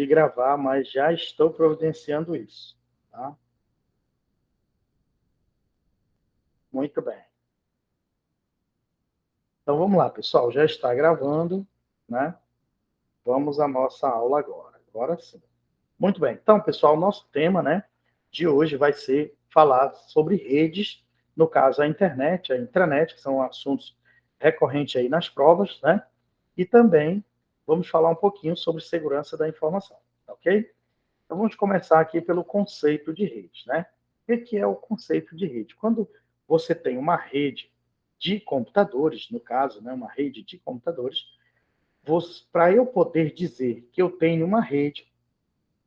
gravar, mas já estou providenciando isso, tá? Muito bem. Então, vamos lá, pessoal. Já está gravando, né? Vamos à nossa aula agora. Agora sim. Muito bem. Então, pessoal, o nosso tema, né, de hoje vai ser falar sobre redes, no caso, a internet, a intranet, que são assuntos recorrentes aí nas provas, né? E também vamos falar um pouquinho sobre segurança da informação, tá ok? Então, vamos começar aqui pelo conceito de rede, né? O que é o conceito de rede? Quando você tem uma rede de computadores, no caso, né, uma rede de computadores, para eu poder dizer que eu tenho uma rede,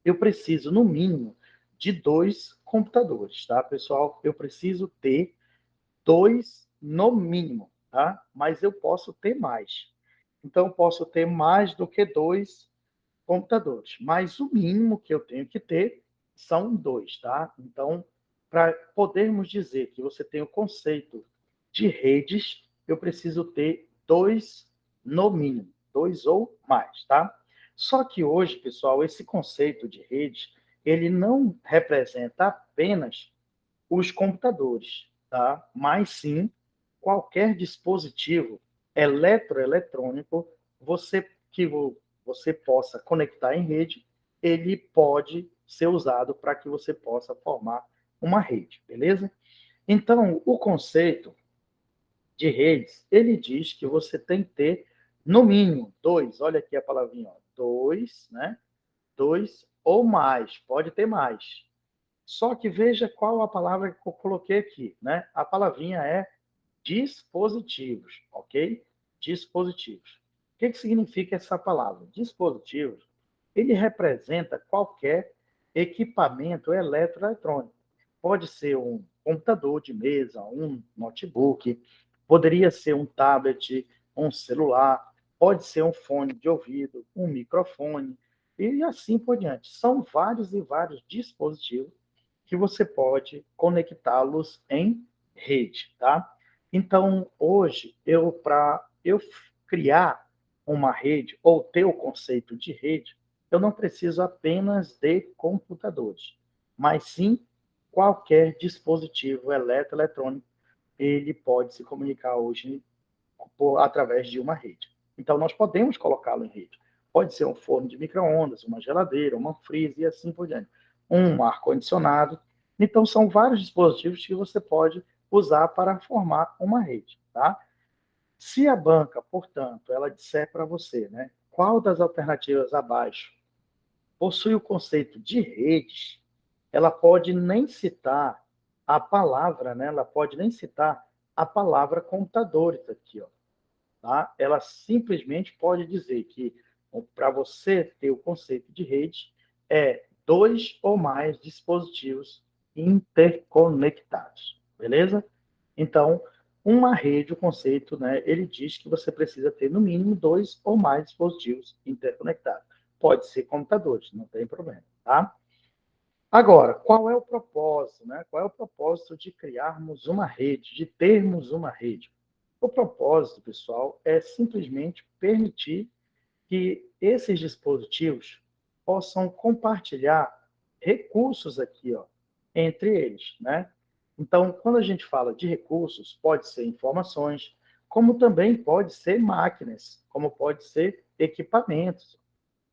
eu preciso, no mínimo, de 2 computadores, tá, pessoal? Eu preciso ter 2 no mínimo, tá? Mas eu posso ter mais. Então, eu posso ter mais do que 2 computadores, mas o mínimo que eu tenho que ter são 2, tá? Então, para podermos dizer que você tem o conceito de redes, eu preciso ter 2 no mínimo, 2 ou mais, tá? Só que hoje, pessoal, esse conceito de redes, ele não representa apenas os computadores, tá? Mas sim qualquer dispositivo eletroeletrônico que você possa conectar em rede, ele pode ser usado para que você possa formar uma rede, beleza? Então, o conceito de redes, ele diz que você tem que ter, no mínimo, 2, olha aqui a palavrinha, ó, 2, né? 2 ou mais, pode ter mais. Só que veja qual a palavra que eu coloquei aqui, né? A palavrinha é dispositivos, ok? Dispositivos. O que significa essa palavra? Dispositivos, ele representa qualquer equipamento eletroeletrônico. Pode ser um computador de mesa, um notebook, poderia ser um tablet, um celular, pode ser um fone de ouvido, um microfone, e assim por diante. São vários e vários dispositivos que você pode conectá-los em rede, tá? Então, hoje, para eu criar uma rede ou ter o conceito de rede, eu não preciso apenas de computadores, mas sim qualquer dispositivo eletroeletrônico, ele pode se comunicar hoje através de uma rede. Então, nós podemos colocá-lo em rede. Pode ser um forno de micro-ondas, uma geladeira, uma freezer e assim por diante. Um ar-condicionado. Então, são vários dispositivos que você pode usar para formar uma rede, tá? Se a banca, portanto, ela disser para você, né, qual das alternativas abaixo possui o conceito de redes, ela pode nem citar a palavra, né, ela pode nem citar a palavra computadores aqui, ó, tá? Ela simplesmente pode dizer que para você ter o conceito de rede, é 2 ou mais dispositivos interconectados, beleza? Então, uma rede, o conceito, né, ele diz que você precisa ter no mínimo 2 ou mais dispositivos interconectados. Pode ser computadores, não tem problema, tá? Agora, qual é o propósito, né? Qual é o propósito de criarmos uma rede, de termos uma rede? O propósito, pessoal, é simplesmente permitir que esses dispositivos possam compartilhar recursos aqui, ó, entre eles, né? Então, quando a gente fala de recursos, pode ser informações, como também pode ser máquinas, como pode ser equipamentos.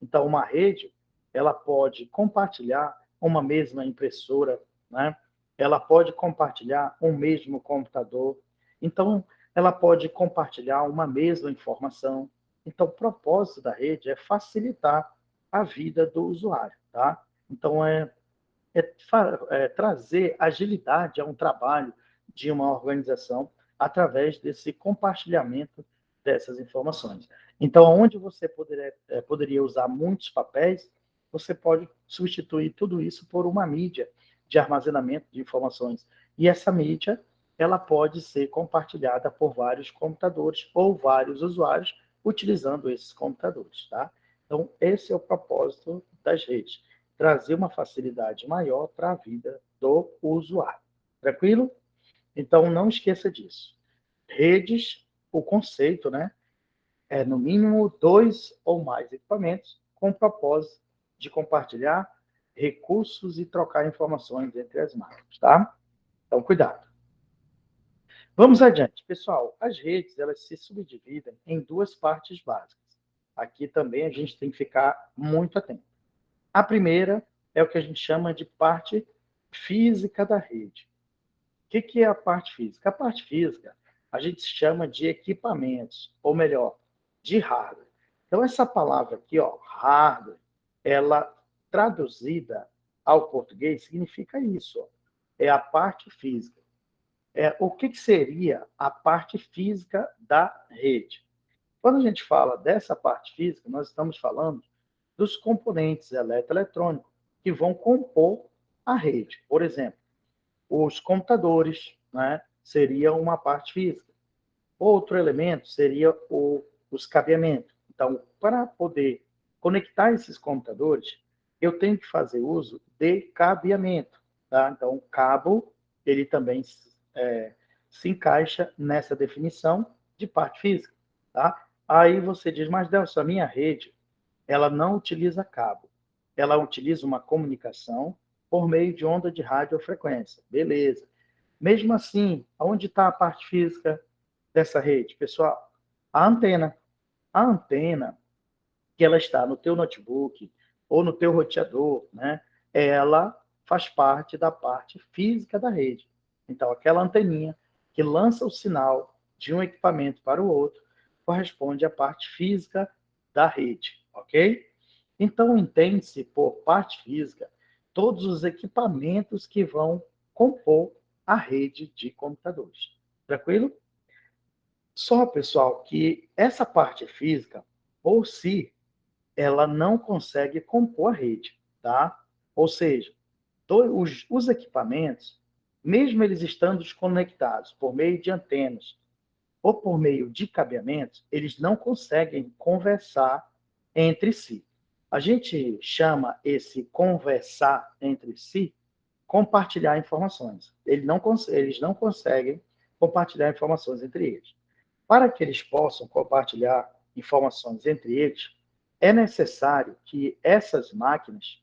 Então, uma rede, ela pode compartilhar uma mesma impressora, né? Ela pode compartilhar um mesmo computador. Então, ela pode compartilhar uma mesma informação. Então, o propósito da rede é facilitar a vida do usuário, tá? Então, é trazer agilidade a um trabalho de uma organização através desse compartilhamento dessas informações. Então, onde você poderia usar muitos papéis, você pode substituir tudo isso por uma mídia de armazenamento de informações. E essa mídia, ela pode ser compartilhada por vários computadores ou vários usuários utilizando esses computadores, tá? Então, esse é o propósito das redes, trazer uma facilidade maior para a vida do usuário. Tranquilo? Então, não esqueça disso. Redes, o conceito, né, é no mínimo 2 ou mais equipamentos com propósito de compartilhar recursos e trocar informações entre as máquinas, tá? Então, cuidado. Vamos adiante. Pessoal, as redes, elas se subdividem em duas partes básicas. Aqui também a gente tem que ficar muito atento. A primeira é o que a gente chama de parte física da rede. O que é a parte física? A parte física a gente chama de equipamentos, ou melhor, de hardware. Então, essa palavra aqui, ó, hardware, ela traduzida ao português significa isso, ó, é a parte física. O que seria a parte física da rede? Quando a gente fala dessa parte física, nós estamos falando dos componentes eletroeletrônicos que vão compor a rede. Por exemplo, os computadores, né, seria uma parte física. Outro elemento seria os cabeamentos. Então, para poder conectar esses computadores, eu tenho que fazer uso de cabeamento. Tá? Então, o cabo, ele também se encaixa nessa definição de parte física. Tá? Aí você diz, mas Delcio, a minha rede, ela não utiliza cabo. Ela utiliza uma comunicação por meio de onda de radiofrequência. Beleza. Mesmo assim, onde está a parte física dessa rede? Pessoal, a antena. A antena, que ela está no teu notebook ou no teu roteador, né? Ela faz parte da parte física da rede. Então, aquela anteninha que lança o sinal de um equipamento para o outro corresponde à parte física da rede, ok? Então, entende-se por parte física todos os equipamentos que vão compor a rede de computadores. Tranquilo? Só, pessoal, que essa parte física, por si, ela não consegue compor a rede, tá? Ou seja, os equipamentos, mesmo eles estando conectados por meio de antenas ou por meio de cabeamentos, eles não conseguem conversar entre si. A gente chama esse conversar entre si compartilhar informações. Eles não conseguem compartilhar informações entre eles. Para que eles possam compartilhar informações entre eles, é necessário que essas máquinas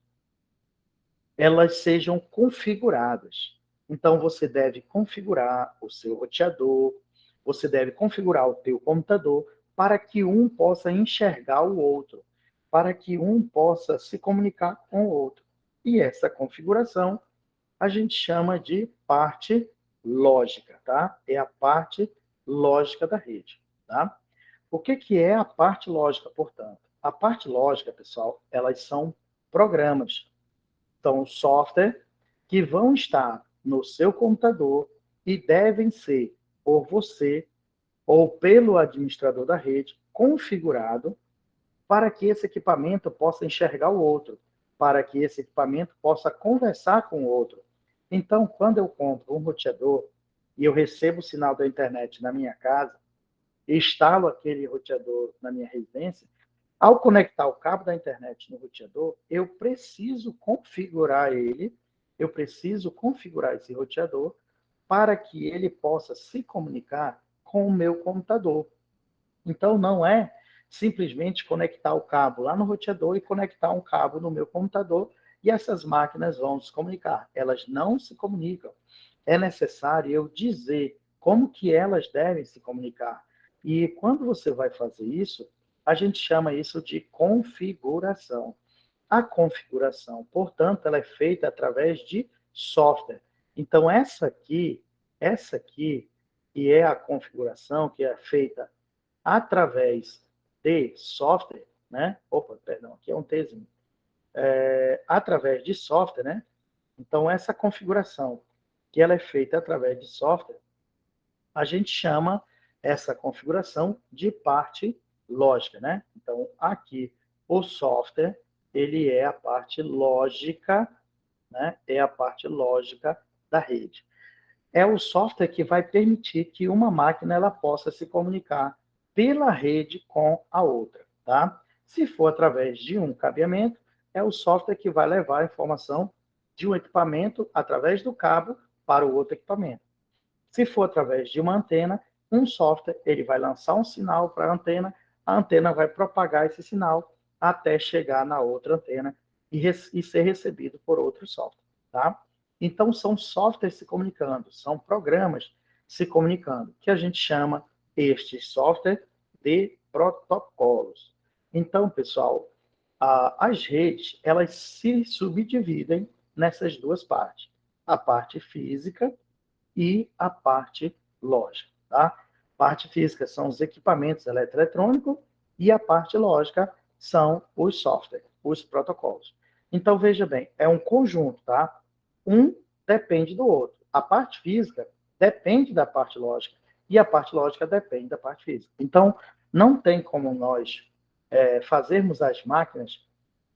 elas sejam configuradas. Então, você deve configurar o seu roteador, você deve configurar o teu computador para que um possa enxergar o outro, para que um possa se comunicar com o outro. E essa configuração a gente chama de parte lógica, tá? É a parte lógica da rede, tá? O que é a parte lógica, portanto? A parte lógica, pessoal, elas são programas, são software que vão estar no seu computador e devem ser por você ou pelo administrador da rede configurado para que esse equipamento possa enxergar o outro, para que esse equipamento possa conversar com o outro. Então, quando eu compro um roteador e eu recebo o sinal da internet na minha casa, instalo aquele roteador na minha residência, ao conectar o cabo da internet no roteador, eu preciso configurar esse roteador para que ele possa se comunicar com o meu computador. Então, não é simplesmente conectar o cabo lá no roteador e conectar um cabo no meu computador e essas máquinas vão se comunicar. Elas não se comunicam. É necessário eu dizer como que elas devem se comunicar. E quando você vai fazer isso, a gente chama isso de configuração. A configuração, portanto, ela é feita através de software. Então, essa aqui, que é a configuração que é feita através de software, né? Opa, perdão, aqui é um Tzinho. Através de software, né? Então, essa configuração, que ela é feita através de software, a gente chama essa configuração de parte lógica, né? Então, aqui, o software, ele é a parte lógica, né? É a parte lógica da rede. É o software que vai permitir que uma máquina ela possa se comunicar pela rede com a outra, tá? Se for através de um cabeamento, é o software que vai levar a informação de um equipamento através do cabo para o outro equipamento. Se for através de uma antena, um software ele vai lançar um sinal para a antena vai propagar esse sinal até chegar na outra antena e ser recebido por outro software, tá? Então, são softwares se comunicando, são programas se comunicando, que a gente chama este software de protocolos. Então, pessoal, as redes, elas se subdividem nessas duas partes, a parte física e a parte lógica, tá? Parte física são os equipamentos eletroeletrônicos e a parte lógica são os softwares, os protocolos. Então, veja bem, é um conjunto, tá? Um depende do outro. A parte física depende da parte lógica e a parte lógica depende da parte física. Então, não tem como nós fazermos as máquinas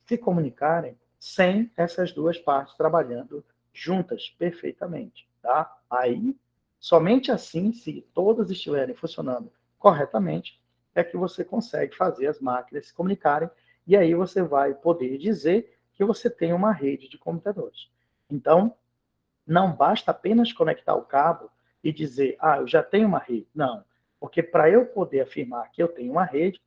se comunicarem sem essas duas partes trabalhando juntas perfeitamente, tá? Aí, somente assim, se todas estiverem funcionando corretamente, é que você consegue fazer as máquinas se comunicarem e aí você vai poder dizer que você tem uma rede de computadores. Então, não basta apenas conectar o cabo e dizer, eu já tenho uma rede. Não, porque para eu poder afirmar que eu tenho uma rede,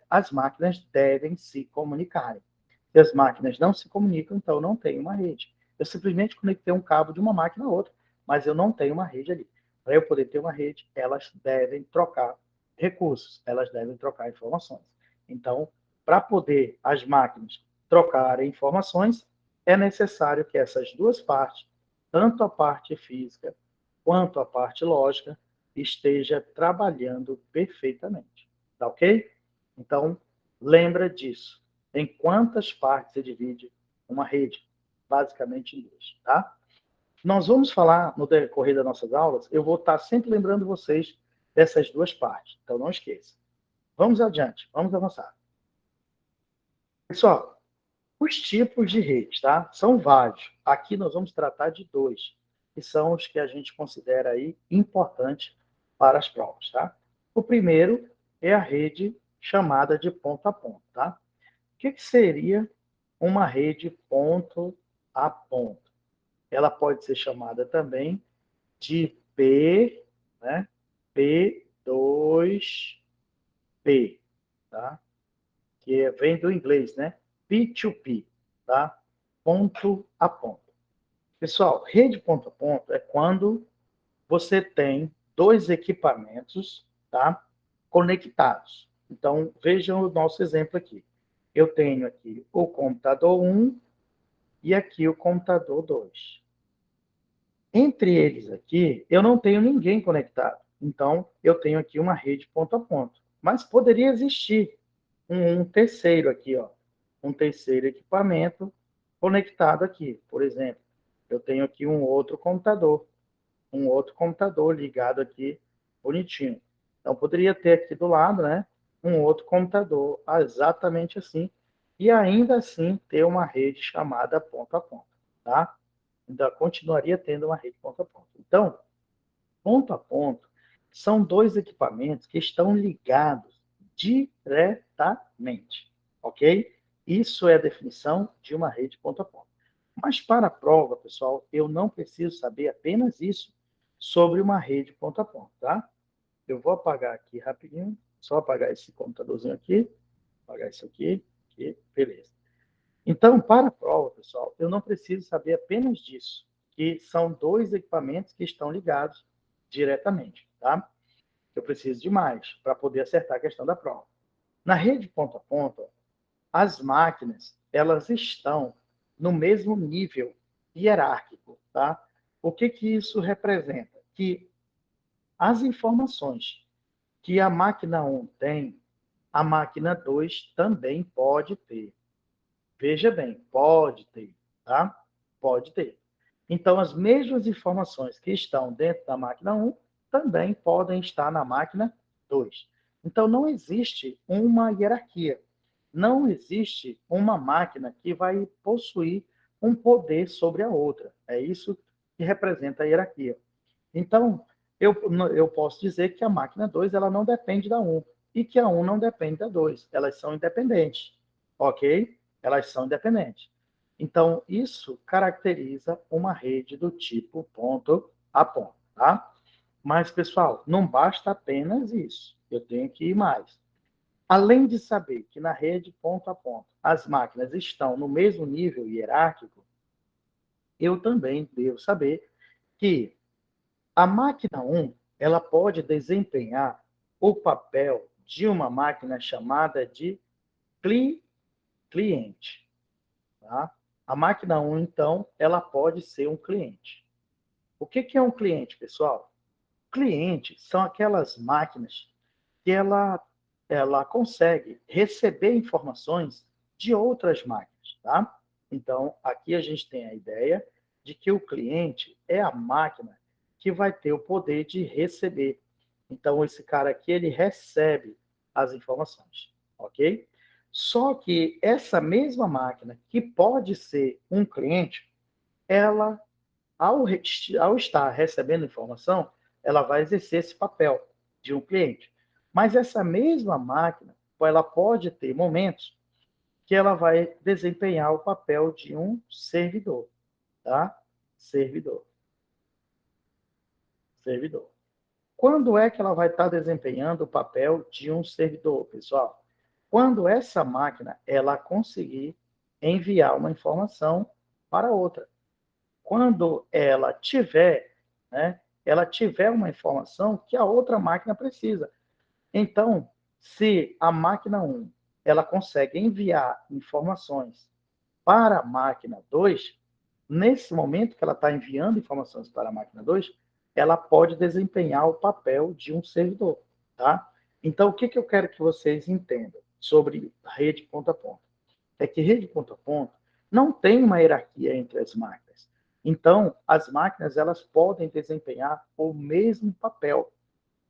as máquinas devem se comunicarem. Se as máquinas não se comunicam, então não tenho uma rede. Eu simplesmente conectei um cabo de uma máquina a outra, mas eu não tenho uma rede ali. Para eu poder ter uma rede, elas devem trocar recursos, elas devem trocar informações. Então, para poder as máquinas trocarem informações, é necessário que essas duas partes, tanto a parte física quanto a parte lógica, esteja trabalhando perfeitamente. Tá ok? Então, lembra disso. Em quantas partes se divide uma rede? Basicamente em duas, tá? Nós vamos falar no decorrer das nossas aulas, eu vou estar sempre lembrando vocês dessas duas partes, então não esqueça. Vamos adiante, vamos avançar. Pessoal, os tipos de redes, tá? São vários. Aqui nós vamos tratar de dois, que são os que a gente considera aí importantes para as provas, tá? O primeiro é a rede chamada de ponto a ponto, tá? O que seria uma rede ponto a ponto? Ela pode ser chamada também de P, né? P2P, tá? Que vem do inglês, né? P2P, tá? Ponto a ponto. Pessoal, rede ponto a ponto é quando você tem dois equipamentos, tá? Conectados. Então, vejam o nosso exemplo aqui. Eu tenho aqui o computador 1 e aqui o computador 2. Entre eles aqui, eu não tenho ninguém conectado. Então, eu tenho aqui uma rede ponto a ponto. Mas poderia existir um terceiro aqui, ó, um terceiro equipamento conectado aqui. Por exemplo, eu tenho aqui um outro computador ligado aqui, bonitinho. Então, poderia ter aqui do lado, né, um outro computador, exatamente assim, e ainda assim ter uma rede chamada ponto a ponto, tá? Ainda continuaria tendo uma rede ponto a ponto. Então, ponto a ponto são dois equipamentos que estão ligados diretamente, ok? Isso é a definição de uma rede ponto a ponto. Mas para a prova, pessoal, eu não preciso saber apenas isso sobre uma rede ponto a ponto, tá? Eu vou apagar aqui rapidinho, só apagar esse computadorzinho aqui, apagar isso aqui, beleza. Então, para a prova, pessoal, eu não preciso saber apenas disso, que são dois equipamentos que estão ligados diretamente, tá? Eu preciso de mais para poder acertar a questão da prova. Na rede ponto a ponto, as máquinas, elas estão no mesmo nível hierárquico, tá? O que isso representa? Que as informações que a máquina 1 tem, a máquina 2 também pode ter. Veja bem, pode ter, tá? Pode ter. Então, as mesmas informações que estão dentro da máquina 1 também podem estar na máquina 2. Então, não existe uma hierarquia. Não existe uma máquina que vai possuir um poder sobre a outra. É isso que representa a hierarquia. Então, eu posso dizer que a máquina 2 ela não depende da 1 e que a 1 não depende da 2. Elas são independentes, ok? Elas são independentes. Então, isso caracteriza uma rede do tipo ponto a ponto, tá? Mas, pessoal, não basta apenas isso. Eu tenho que ir mais. Além de saber que na rede ponto a ponto as máquinas estão no mesmo nível hierárquico, eu também devo saber que a máquina 1, ela pode desempenhar o papel de uma máquina chamada de cliente. Tá? A máquina 1, então, ela pode ser um cliente. O que é um cliente, pessoal? Clientes são aquelas máquinas que ela consegue receber informações de outras máquinas. Tá? Então, aqui a gente tem a ideia de que o cliente é a máquina que vai ter o poder de receber. Então, esse cara aqui, ele recebe as informações, ok? Só que essa mesma máquina, que pode ser um cliente, ela, ao estar recebendo informação, ela vai exercer esse papel de um cliente. Mas essa mesma máquina, ela pode ter momentos que ela vai desempenhar o papel de um servidor, tá? Servidor. Servidor. Quando é que ela vai estar desempenhando o papel de um servidor, pessoal? Quando essa máquina ela conseguir enviar uma informação para outra. Quando ela tiver, né, ela tiver uma informação que a outra máquina precisa. Então, se a máquina 1 ela consegue enviar informações para a máquina 2, nesse momento que ela está enviando informações para a máquina 2, ela pode desempenhar o papel de um servidor. Tá? Então, o que eu quero que vocês entendam sobre rede ponto a ponto? É que rede ponto a ponto não tem uma hierarquia entre as máquinas. Então, as máquinas elas podem desempenhar o mesmo papel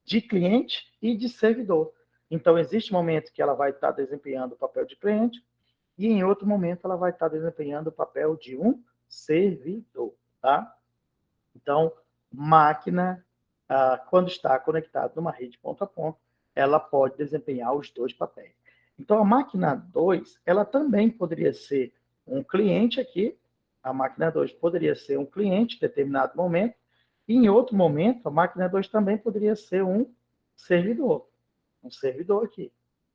de cliente e de servidor. Então, existe um momento que ela vai estar desempenhando o papel de cliente e em outro momento ela vai estar desempenhando o papel de um servidor, tá? Então, máquina, quando está conectada numa rede ponto a ponto, ela pode desempenhar os dois papéis. Então, a máquina 2, ela também poderia ser um cliente aqui, a máquina 2 poderia ser um cliente em determinado momento, e em outro momento, a máquina 2 também poderia ser um servidor aqui,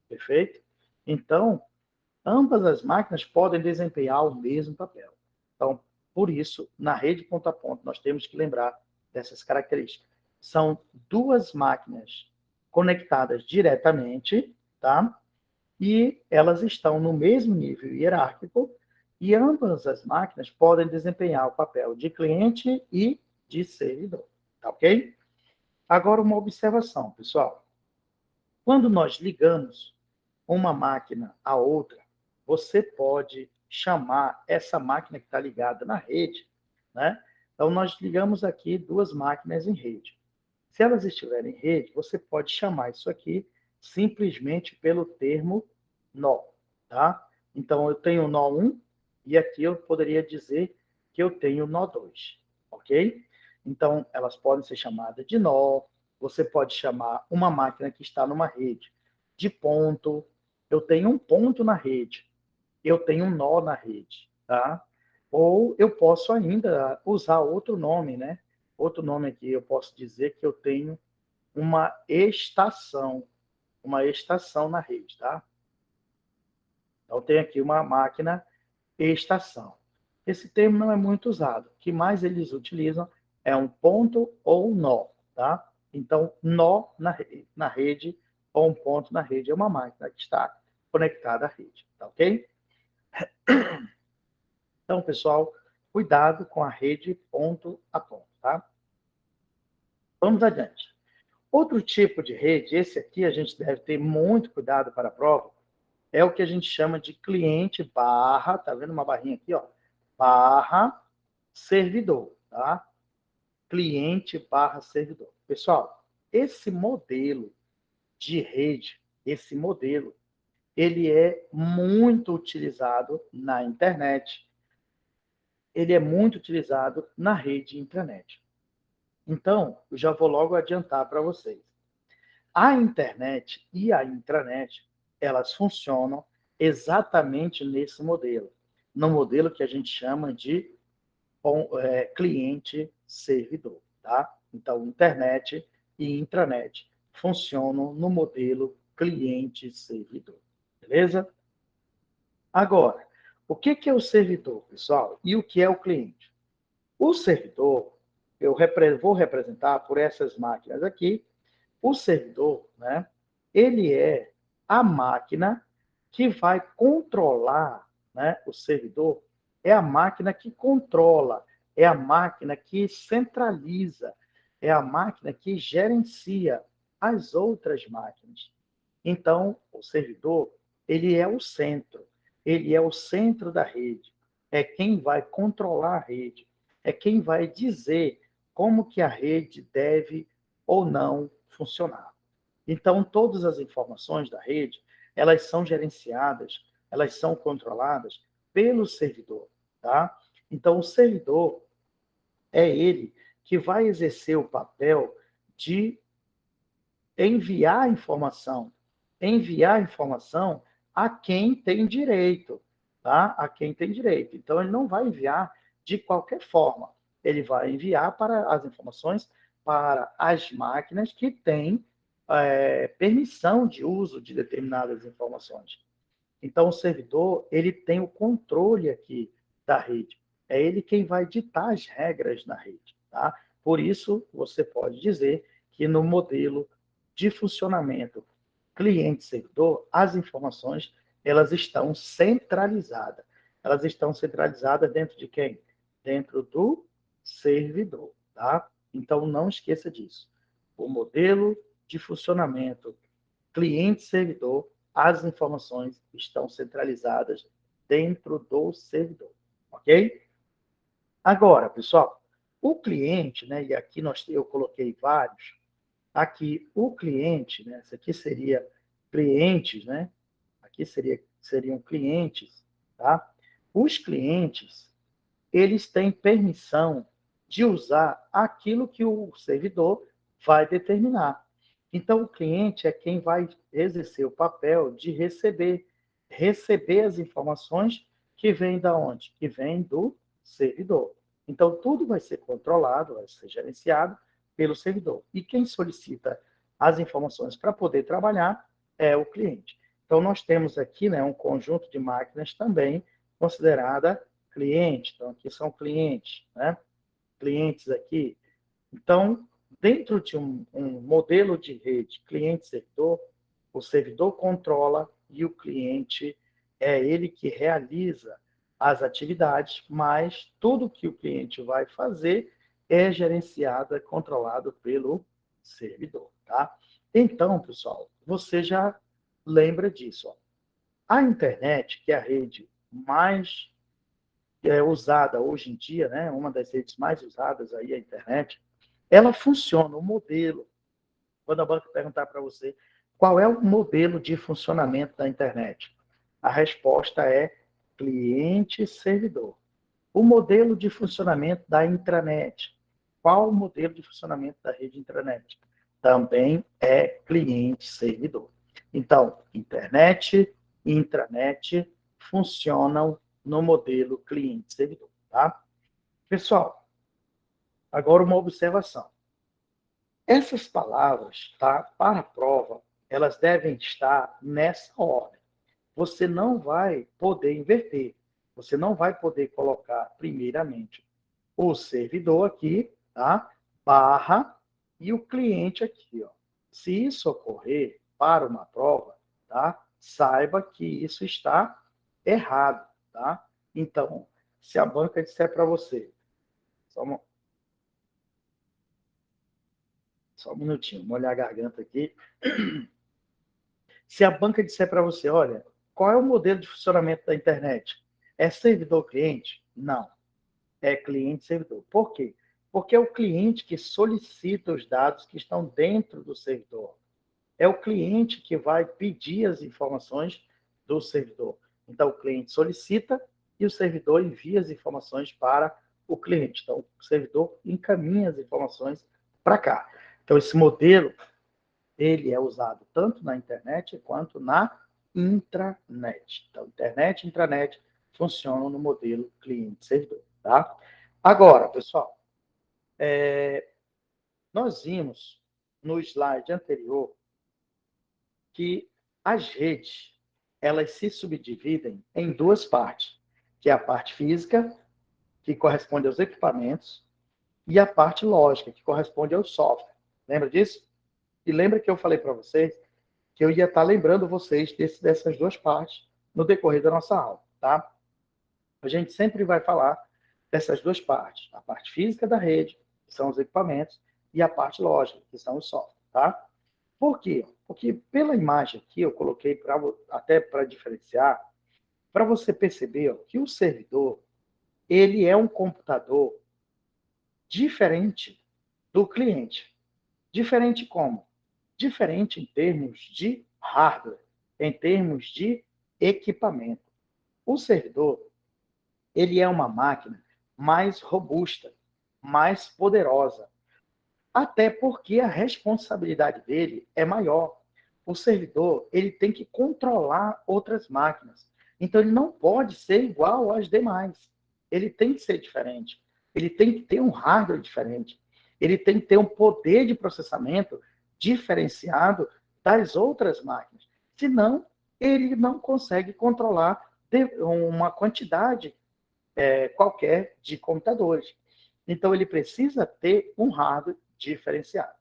perfeito? Então, ambas as máquinas podem desempenhar o mesmo papel. Então, por isso, na rede ponto a ponto, nós temos que lembrar dessas características. São duas máquinas conectadas diretamente, tá? E elas estão no mesmo nível hierárquico, e ambas as máquinas podem desempenhar o papel de cliente e de servidor, tá ok? Agora, uma observação, pessoal. Quando nós ligamos uma máquina à outra, você pode chamar essa máquina que está ligada na rede, né? Então, nós ligamos aqui duas máquinas em rede. Se elas estiverem em rede, você pode chamar isso aqui simplesmente pelo termo nó, tá? Então, eu tenho nó 1 e aqui eu poderia dizer que eu tenho nó 2, ok? Então, elas podem ser chamadas de nó, você pode chamar uma máquina que está numa rede de ponto, eu tenho um ponto na rede, eu tenho um nó na rede, tá? Ou eu posso ainda usar outro nome, né? Outro nome aqui, eu posso dizer que eu tenho uma estação na rede, tá? Então, eu tenho aqui uma máquina estação. Esse termo não é muito usado. O que mais eles utilizam é um ponto ou um nó, tá? Então, nó na rede ou um ponto na rede é uma máquina que está conectada à rede, tá ok? Então, pessoal, cuidado com a rede ponto a ponto, tá? Vamos adiante. Outro tipo de rede, esse aqui a gente deve ter muito cuidado para a prova, é o que a gente chama de cliente barra, tá vendo uma barrinha aqui, ó? Barra servidor, tá? Cliente barra servidor. Pessoal, esse modelo de rede, esse modelo, ele é muito utilizado na internet, ele é muito utilizado na rede intranet. Então, eu já vou logo adiantar para vocês. A internet e a intranet, elas funcionam exatamente nesse modelo, no modelo que a gente chama de cliente-servidor, tá? Então, internet e intranet funcionam no modelo cliente-servidor, beleza? Agora, o que é o servidor, pessoal? E o que é o cliente? O servidor, vou representar por essas máquinas aqui. O servidor, né? Ele é a máquina que vai controlar, né? O servidor é a máquina que controla, é a máquina que centraliza, é a máquina que gerencia as outras máquinas. Então, o servidor, ele é o centro da rede, é quem vai controlar a rede, é quem vai dizer como que a rede deve ou não funcionar. Então, todas as informações da rede, elas são gerenciadas, elas são controladas pelo servidor, tá? Então, o servidor é ele que vai exercer o papel de enviar informação a quem tem direito, tá? A quem tem direito. Então, ele não vai enviar de qualquer forma. Ele vai enviar para as informações para as máquinas que têm permissão de uso de determinadas informações. Então, o servidor, ele tem o controle aqui da rede. É ele quem vai ditar as regras na rede, tá? Por isso, você pode dizer que no modelo de funcionamento cliente-servidor, as informações, elas estão centralizadas. Elas estão centralizadas dentro de quem? Dentro do servidor, tá? Então, não esqueça disso. O modelo de funcionamento cliente-servidor, as informações estão centralizadas dentro do servidor, ok? Agora, pessoal, o cliente, né, e aqui eu coloquei vários, aqui o cliente, né, esse aqui seria clientes, né, aqui seriam clientes, tá? Os clientes, eles têm permissão de usar aquilo que o servidor vai determinar. Então, o cliente é quem vai exercer o papel de receber as informações que vêm da onde? Que vêm do servidor. Então, tudo vai ser controlado, vai ser gerenciado pelo servidor. E quem solicita as informações para poder trabalhar é o cliente. Então, nós temos aqui, né, um conjunto de máquinas também considerada cliente. Então, aqui são clientes, né? Clientes aqui. Então, dentro de um modelo de rede cliente-servidor, o servidor controla e o cliente é ele que realiza as atividades, mas tudo que o cliente vai fazer é gerenciado, é controlado pelo servidor, tá? Então, pessoal, você já lembra disso, ó. A internet, que é a rede mais usada hoje em dia, né, uma das redes mais usadas aí, a internet, ela funciona, o modelo. Quando a banca perguntar para você qual é o modelo de funcionamento da internet, a resposta é cliente-servidor. O modelo de funcionamento da intranet, qual o modelo de funcionamento da rede intranet? Também é cliente-servidor. Então, internet e intranet funcionam no modelo cliente-servidor, tá? Pessoal, agora uma observação. Essas palavras, tá, para a prova, elas devem estar nessa ordem. Você não vai poder inverter. Você não vai poder colocar, primeiramente, o servidor aqui, tá? Barra, e o cliente aqui, ó. Se isso ocorrer para uma prova, tá? Saiba que isso está errado, tá? Então, se a banca disser para você, só só um minutinho, molhar a garganta aqui. Se a banca disser para você, olha, qual é o modelo de funcionamento da internet? É servidor-cliente? Não. É cliente-servidor. Por quê? Porque é o cliente que solicita os dados que estão dentro do servidor. É o cliente que vai pedir as informações do servidor. Então, o cliente solicita e o servidor envia as informações para o cliente. Então, o servidor encaminha as informações para cá. Então, esse modelo ele é usado tanto na internet quanto na intranet. Então, internet e intranet funcionam no modelo cliente-servidor, tá? Agora, pessoal, nós vimos no slide anterior que as redes, elas se subdividem em duas partes, que é a parte física, que corresponde aos equipamentos, e a parte lógica, que corresponde ao software. Lembra disso? E lembra que eu falei para vocês que eu ia estar lembrando vocês dessas duas partes no decorrer da nossa aula, tá? A gente sempre vai falar dessas duas partes, a parte física da rede, que são os equipamentos, e a parte lógica, que são os softwares, tá? Por quê? Porque pela imagem aqui, eu coloquei até para diferenciar, para você perceber ó, que o servidor, ele é um computador diferente do cliente. Diferente como? Diferente em termos de hardware, em termos de equipamento. O servidor, ele é uma máquina mais robusta, mais poderosa, até porque a responsabilidade dele é maior. O servidor, ele tem que controlar outras máquinas. Então, ele não pode ser igual às demais. Ele tem que ser diferente. Ele tem que ter um hardware diferente. Ele tem que ter um poder de processamento diferenciado das outras máquinas. Senão, ele não consegue controlar uma quantidade qualquer de computadores. Então, ele precisa ter um hardware diferenciado.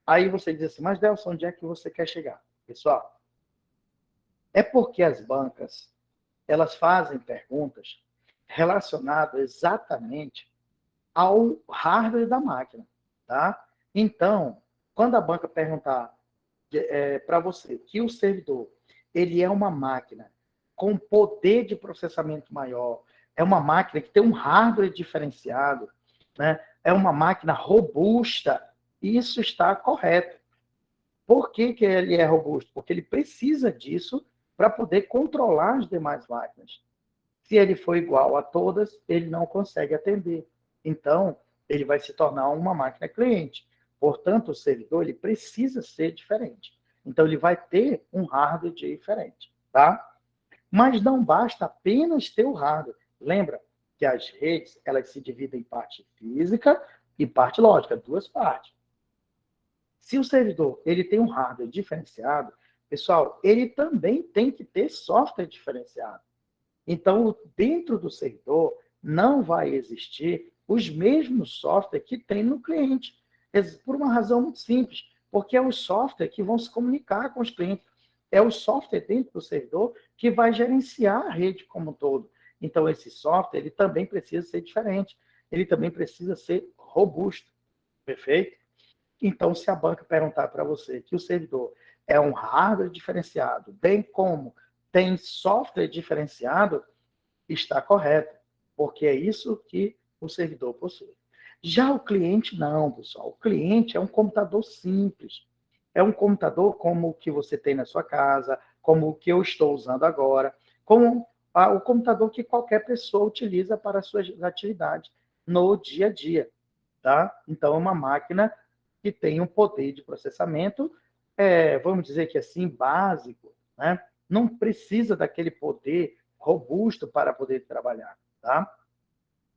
Aí você diz assim, mas Delson, onde é que você quer chegar? Pessoal, é porque as bancas, elas fazem perguntas relacionadas exatamente ao hardware da máquina, tá? Então, quando a banca perguntar para você que o servidor, ele é uma máquina com poder de processamento maior, é uma máquina que tem um hardware diferenciado, né? É uma máquina robusta, isso está correto. Por que, que ele é robusto? Porque ele precisa disso para poder controlar as demais máquinas. Se ele for igual a todas, ele não consegue atender. Então, ele vai se tornar uma máquina cliente. Portanto, o servidor ele precisa ser diferente. Então, ele vai ter um hardware diferente, tá? Mas não basta apenas ter o hardware. Lembra que as redes elas se dividem em parte física e parte lógica, duas partes. Se o servidor ele tem um hardware diferenciado, pessoal, ele também tem que ter software diferenciado. Então, dentro do servidor, não vai existir os mesmos softwares que tem no cliente. Por uma razão muito simples, porque é o software que vão se comunicar com os clientes. É o software dentro do servidor que vai gerenciar a rede como um todo. Então, esse software ele também precisa ser diferente. Ele também precisa ser robusto. Perfeito? Então, se a banca perguntar para você que o servidor é um hardware diferenciado, bem como tem software diferenciado, está correto, porque é isso que o servidor possui. Já o cliente não, pessoal. O cliente é um computador simples. É um computador como o que você tem na sua casa, como o que eu estou usando agora, como o computador que qualquer pessoa utiliza para as suas atividades no dia a dia. Tá? Então, é uma máquina que tem um poder de processamento, vamos dizer que assim, básico, né? Não precisa daquele poder robusto para poder trabalhar, tá?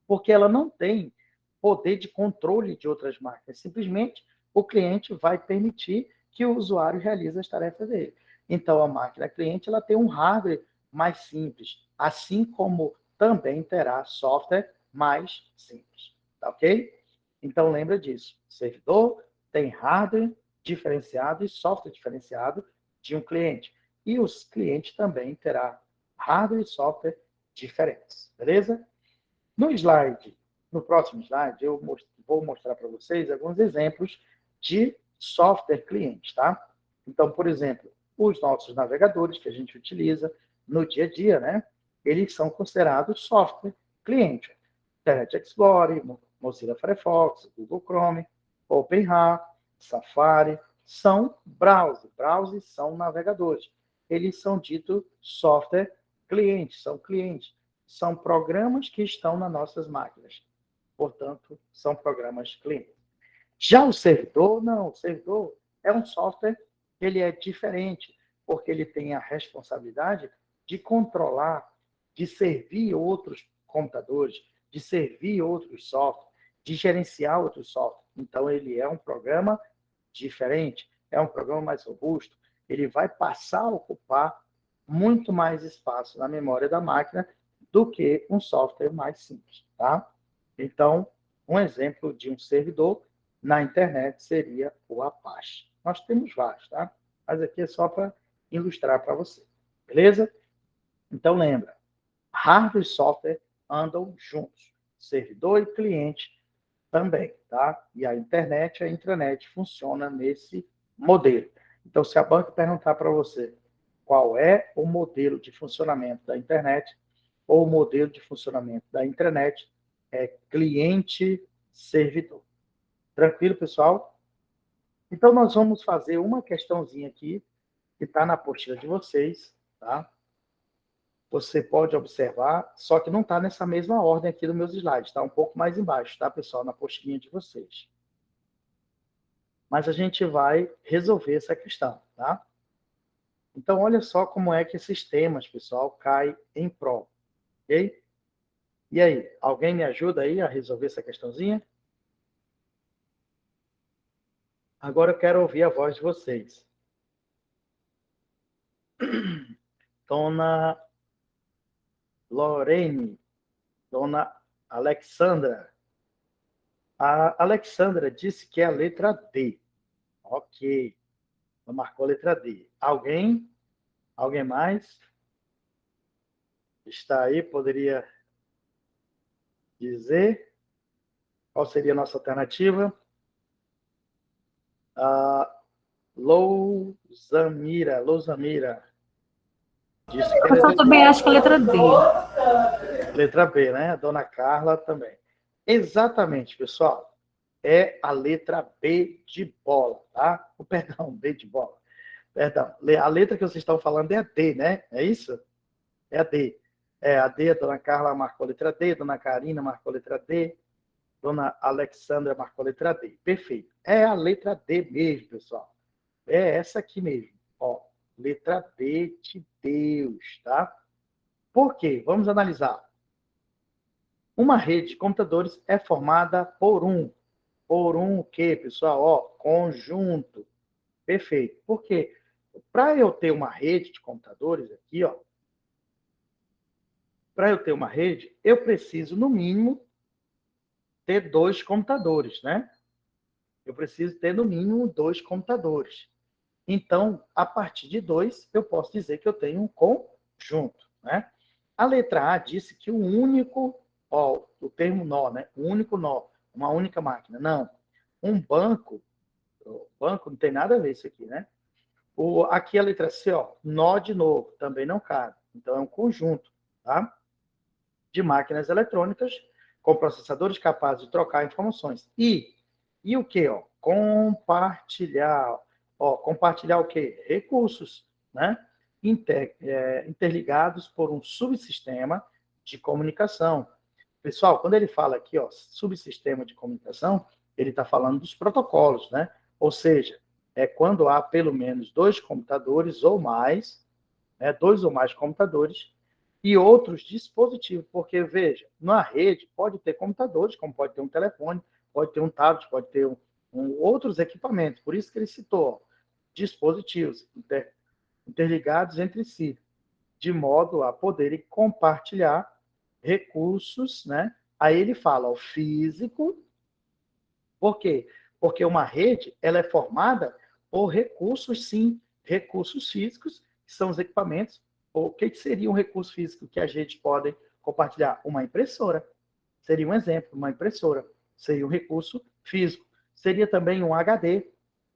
Porque ela não tem poder de controle de outras máquinas. Simplesmente, o cliente vai permitir que o usuário realize as tarefas dele. Então, a máquina cliente ela tem um hardware mais simples, assim como também terá software mais simples, tá ok? Então, lembra disso. O servidor tem hardware diferenciado e software diferenciado de um cliente. E os clientes também terá hardware e software diferentes, beleza? No próximo slide, eu vou mostrar para vocês alguns exemplos de software cliente, tá? Então, por exemplo, os nossos navegadores que a gente utiliza no dia a dia, né? Eles são considerados software cliente. Internet Explorer, Mozilla Firefox, Google Chrome, OpenRA, Safari, são browsers. Browsers são navegadores. Eles são ditos software clientes, são clientes. São programas que estão nas nossas máquinas. Portanto, são programas clientes. Já o servidor, não. O servidor é um software que ele é diferente, porque ele tem a responsabilidade de controlar, de servir outros computadores, de servir outros softwares, de gerenciar outros softwares. Então, ele é um programa diferente, é um programa mais robusto. Ele vai passar a ocupar muito mais espaço na memória da máquina do que um software mais simples, tá? Então, um exemplo de um servidor na internet seria o Apache. Nós temos vários, tá? Mas aqui é só para ilustrar para você, beleza? Então, lembra, hardware e software andam juntos, servidor e cliente também, tá? E a intranet funciona nesse modelo. Então, se a banca perguntar para você qual é o modelo de funcionamento da internet ou o modelo de funcionamento da intranet, é cliente-servidor. Tranquilo, pessoal? Então, nós vamos fazer uma questãozinha aqui, que está na apostila de vocês, tá? Você pode observar, só que não está nessa mesma ordem aqui dos meus slides, está um pouco mais embaixo, tá, pessoal? Na apostilinha de vocês. Mas a gente vai resolver essa questão, tá? Então, olha só como é que esses temas, pessoal, caem em prova, ok? E aí, alguém me ajuda aí a resolver essa questãozinha? Agora eu quero ouvir a voz de vocês. Dona Lorene, Dona Alexandra. A Alexandra disse que é a letra D. Ok. Ela marcou a letra D. Alguém? Alguém mais? Está aí? Poderia dizer? Qual seria a nossa alternativa? Lousamira. Disse que Eu também acho que é a letra D. Letra B, né? A Dona Carla também. Exatamente, pessoal. É a letra B de bola, tá? Perdão, B de bola. Perdão. A letra que vocês estão falando é a D, né? É isso? É a D. É a D, a Dona Carla marcou a letra D, Dona Karina marcou a letra D, Dona Alexandra marcou a letra D. Perfeito. É a letra D mesmo, pessoal. É essa aqui mesmo. Ó, letra D de Deus, tá? Por quê? Vamos analisar. Uma rede de computadores é formada por um. Por um o quê, pessoal? Ó, conjunto. Perfeito. Por quê? Para eu ter uma rede de computadores aqui, ó, para eu ter uma rede, eu preciso, no mínimo, ter 2 computadores, né? Eu preciso ter, no mínimo, 2 computadores. Então, a partir de 2, eu posso dizer que eu tenho um conjunto, né? A letra A disse que o único, ó, o termo nó, né? O único nó, uma única máquina. Não. Um banco, o banco não tem nada a ver isso aqui, né? Aqui a letra C, ó, nó de novo, também não cabe. Então, é um conjunto, tá? De máquinas eletrônicas com processadores capazes de trocar informações. E o que? Compartilhar. Compartilhar o quê? Recursos, né? Interligados por um subsistema de comunicação. Pessoal, quando ele fala aqui, subsistema de comunicação, ele está falando dos protocolos, né? Ou seja, é quando há pelo menos 2 computadores ou mais, né, 2 ou mais computadores e outros dispositivos, porque, veja, na rede pode ter computadores, como pode ter um telefone, pode ter um tablet, pode ter outros equipamentos. Por isso que ele citou dispositivos interligados entre si, de modo a poderem compartilhar recursos, né? Aí ele fala o físico. Por quê? Porque uma rede ela é formada por recursos, sim, recursos físicos, que são os equipamentos. O que seria um recurso físico que a gente pode compartilhar? Uma impressora. Seria um exemplo, uma impressora. Seria um recurso físico. Seria também um HD.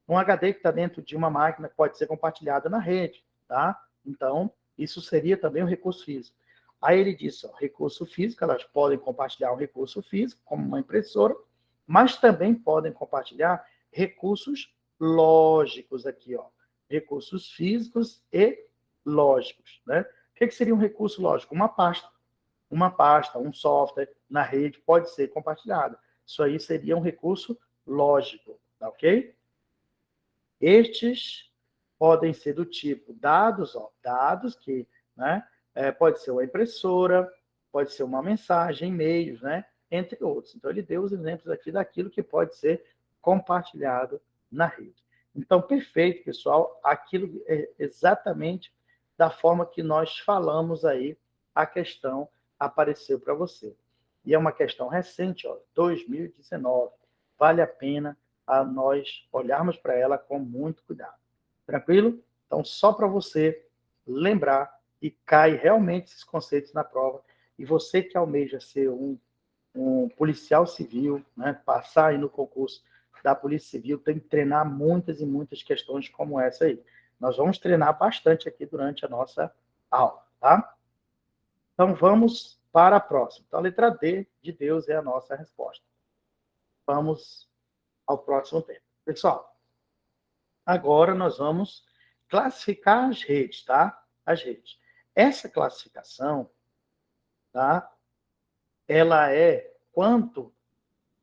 Um HD que está dentro de uma máquina que pode ser compartilhada na rede, tá? Então, isso seria também um recurso físico. Aí ele disse, recurso físico, elas podem compartilhar um recurso físico, como uma impressora, mas também podem compartilhar recursos lógicos aqui, ó. Recursos físicos e lógicos, né? O que seria um recurso lógico? Uma pasta, um software na rede pode ser compartilhado. Isso aí seria um recurso lógico, tá ok? Estes podem ser do tipo dados, dados que, né, pode ser uma impressora, pode ser uma mensagem, e-mails, né, entre outros. Então, ele deu os exemplos aqui daquilo que pode ser compartilhado na rede. Então, perfeito, pessoal, aquilo é exatamente da forma que nós falamos aí, a questão apareceu para você. E é uma questão recente, 2019. Vale a pena nós olharmos para ela com muito cuidado. Tranquilo? Então, só para você lembrar e cai realmente esses conceitos na prova. E você que almeja ser um policial civil, né, passar aí no concurso da Polícia Civil, tem que treinar muitas e muitas questões como essa aí. Nós vamos treinar bastante aqui durante a nossa aula, tá? Então, vamos para a próxima. Então, a letra D de Deus é a nossa resposta. Vamos ao próximo tema. Pessoal, agora nós vamos classificar as redes, tá? As redes. Essa classificação, tá? Ela é quanto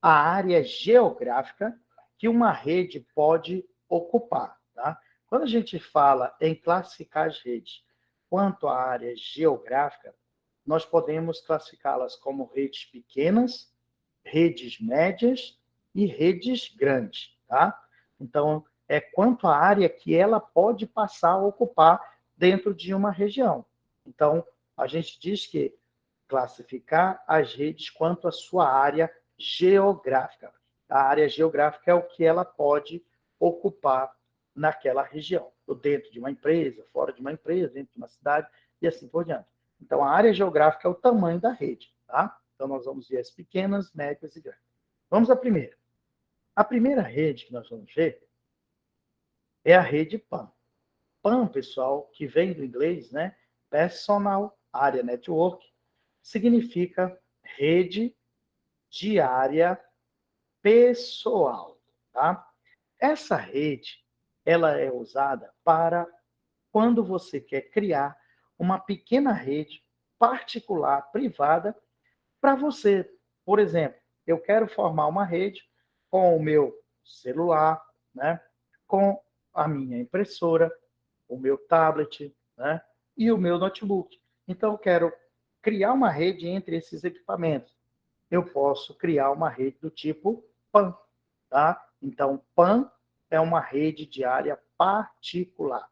à área geográfica que uma rede pode ocupar, tá? Quando a gente fala em classificar as redes quanto à área geográfica, nós podemos classificá-las como redes pequenas, redes médias e redes grandes, tá? Então, é quanto à área que ela pode passar a ocupar dentro de uma região. Então, a gente diz que classificar as redes quanto à sua área geográfica. A área geográfica é o que ela pode ocupar naquela região, dentro de uma empresa, fora de uma empresa, dentro de uma cidade e assim por diante. Então, a área geográfica é o tamanho da rede, tá? Então, nós vamos ver as pequenas, médias e grandes. Vamos à primeira. A primeira rede que nós vamos ver é a rede PAN. PAN, pessoal, que vem do inglês, né? Personal Area Network, significa rede de área pessoal, tá? Essa rede, ela é usada para quando você quer criar uma pequena rede particular, privada, para você. Por exemplo, eu quero formar uma rede com o meu celular, né? Com a minha impressora, o meu tablet, né? E o meu notebook. Então, eu quero criar uma rede entre esses equipamentos. Eu posso criar uma rede do tipo PAN, tá? Então, PAN é uma rede de área particular.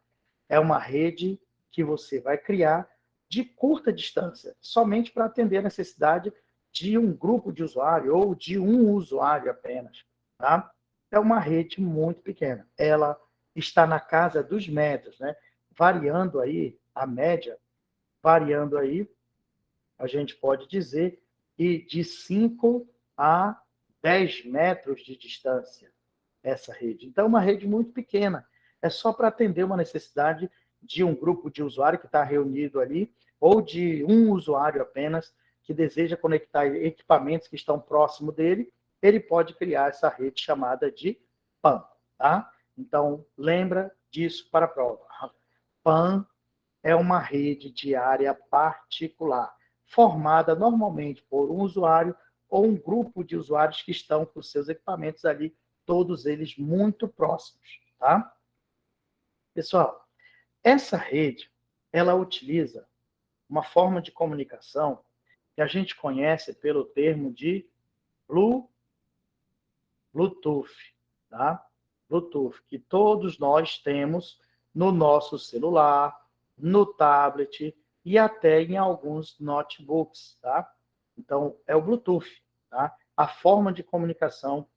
É uma rede que você vai criar de curta distância, somente para atender a necessidade de um grupo de usuário ou de um usuário apenas, tá? É uma rede muito pequena. Ela está na casa dos metros, né? Variando aí a média, variando aí, a gente pode dizer que de 5 a 10 metros de distância essa rede. Então, é uma rede muito pequena. É só para atender uma necessidade de um grupo de usuário que está reunido ali, ou de um usuário apenas que deseja conectar equipamentos que estão próximo dele, ele pode criar essa rede chamada de PAN, tá? Então, lembra disso para a prova. PAN é uma rede de área particular, formada normalmente por um usuário ou um grupo de usuários que estão com seus equipamentos ali, todos eles muito próximos, tá? Pessoal, essa rede, ela utiliza uma forma de comunicação que a gente conhece pelo termo de Bluetooth, tá? Bluetooth, que todos nós temos no nosso celular, no tablet e até em alguns notebooks, tá? Então, é o Bluetooth, tá? A forma de comunicação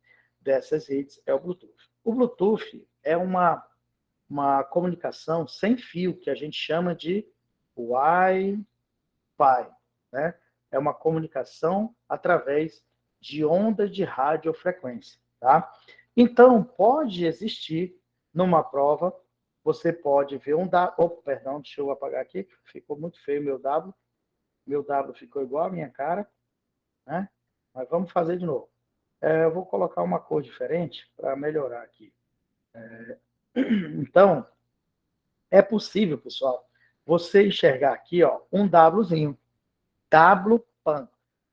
dessas redes é o Bluetooth. O Bluetooth é uma comunicação sem fio, que a gente chama de Wi-Fi, né? É uma comunicação através de onda de radiofrequência, tá? Então, pode existir numa prova, você pode ver um W. Oh, perdão, deixa eu apagar aqui, ficou muito feio meu W. Meu W ficou igual a minha cara, né? Mas vamos fazer de novo. Eu vou colocar uma cor diferente para melhorar aqui. Então, é possível, pessoal, você enxergar aqui, um Wzinho. WPAN.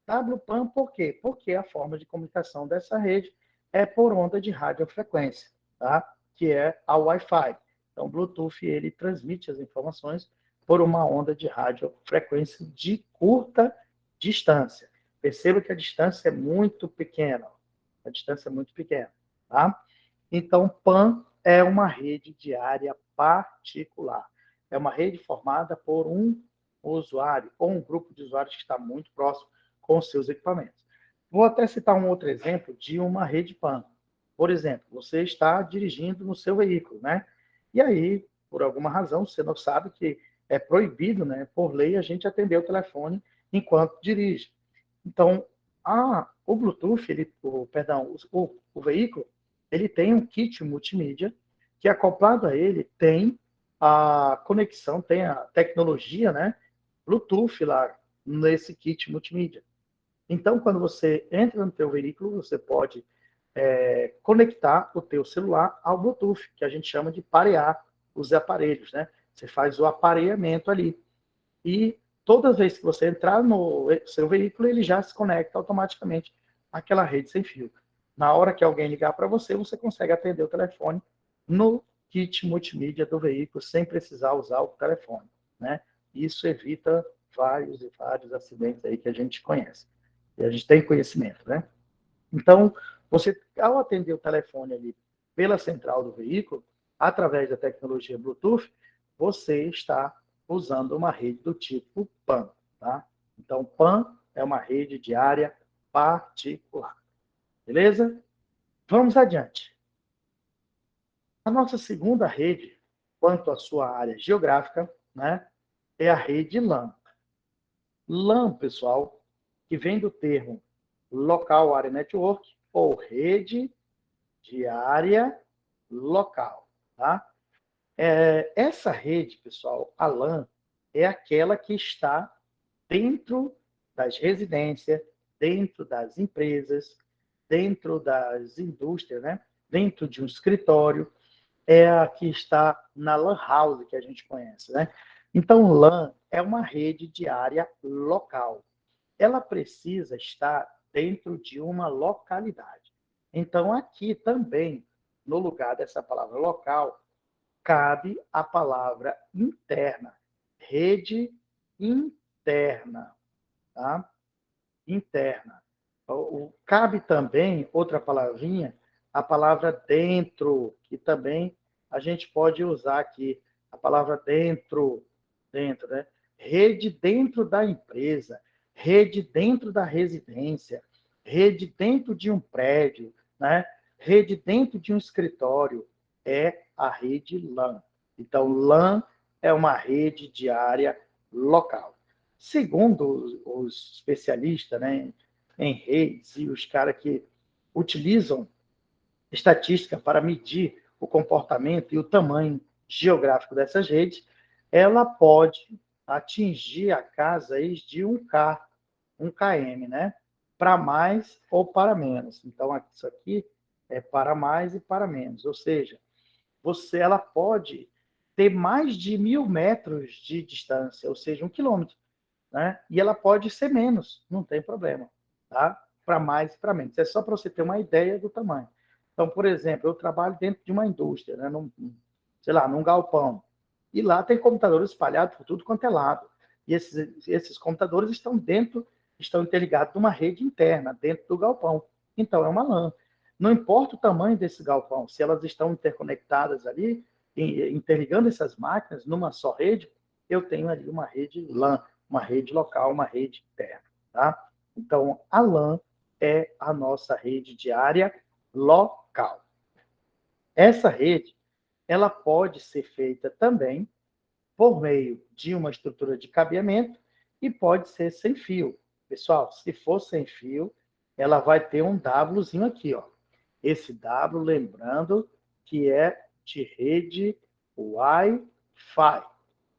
WPAN por quê? Porque a forma de comunicação dessa rede é por onda de radiofrequência, tá? Que é a Wi-Fi. Então, o Bluetooth, ele transmite as informações por uma onda de radiofrequência de curta distância. Perceba que a distância é muito pequena. A distância é muito pequena, tá? Então, PAN é uma rede de área particular. é uma rede formada por um usuário ou um grupo de usuários que está muito próximo com os seus equipamentos. Vou até citar um outro exemplo de uma rede PAN. Por exemplo, você está dirigindo no seu veículo, né? E aí, por alguma razão, você não sabe que é proibido, né, por lei, a gente atender o telefone enquanto dirige. Então, o Bluetooth, o veículo, ele tem um kit multimídia que, acoplado a ele, tem a conexão, tem a tecnologia, né, Bluetooth lá nesse kit multimídia. Então, quando você entra no teu veículo, você pode conectar o teu celular ao Bluetooth, que a gente chama de parear os aparelhos, né? Você faz o aparelhamento ali. E toda vez que você entrar no seu veículo, ele já se conecta automaticamente àquela rede sem fio. Na hora que alguém ligar para você, você consegue atender o telefone no kit multimídia do veículo, sem precisar usar o telefone, né? Isso evita vários e vários acidentes aí que a gente conhece. E a gente tem conhecimento, né? Então, você, ao atender o telefone ali pela central do veículo, através da tecnologia Bluetooth, você está usando uma rede do tipo PAN, tá? Então, PAN é uma rede de área particular. Beleza? Vamos adiante. A nossa segunda rede, quanto à sua área geográfica, né, é a rede LAN. LAN, pessoal, que vem do termo Local Area Network ou rede de área local, tá? Essa rede, pessoal, a LAN, é aquela que está dentro das residências, dentro das empresas, dentro das indústrias, né? Dentro de um escritório, é a que está na LAN house, que a gente conhece, né? Então, LAN é uma rede de área local. Ela precisa estar dentro de uma localidade. Então, aqui também, no lugar dessa palavra local, cabe a palavra interna, rede interna, tá? Interna. Cabe também outra palavrinha, a palavra dentro, que também a gente pode usar aqui, a palavra dentro, dentro, né? Rede dentro da empresa, rede dentro da residência, rede dentro de um prédio, né? Rede dentro de um escritório, é a rede LAN. Então, LAN é uma rede de área local. Segundo os especialistas, né, em redes e os caras que utilizam estatística para medir o comportamento e o tamanho geográfico dessas redes, ela pode atingir a casa de 1K, 1 km, né? Para mais ou para menos. Então, isso aqui é para mais e para menos. Ou seja, ela pode ter mais de 1.000 metros de distância, ou seja, 1 km, né? E ela pode ser menos, não tem problema, tá? Para mais e para menos. É só para você ter uma ideia do tamanho. Então, por exemplo, eu trabalho dentro de uma indústria, né? Sei lá, num galpão. E lá tem computadores espalhados por tudo quanto é lado. E esses computadores estão interligados numa rede interna, dentro do galpão. Então, é uma LAN. Não importa o tamanho desse galpão, se elas estão interconectadas ali, interligando essas máquinas numa só rede, eu tenho ali uma rede LAN, uma rede local, uma rede interna, tá? Então, a LAN é a nossa rede de área local. Essa rede, ela pode ser feita também por meio de uma estrutura de cabeamento e pode ser sem fio. Pessoal, se for sem fio, ela vai ter um Wzinho aqui, ó. Esse W, lembrando que é de rede Wi-Fi,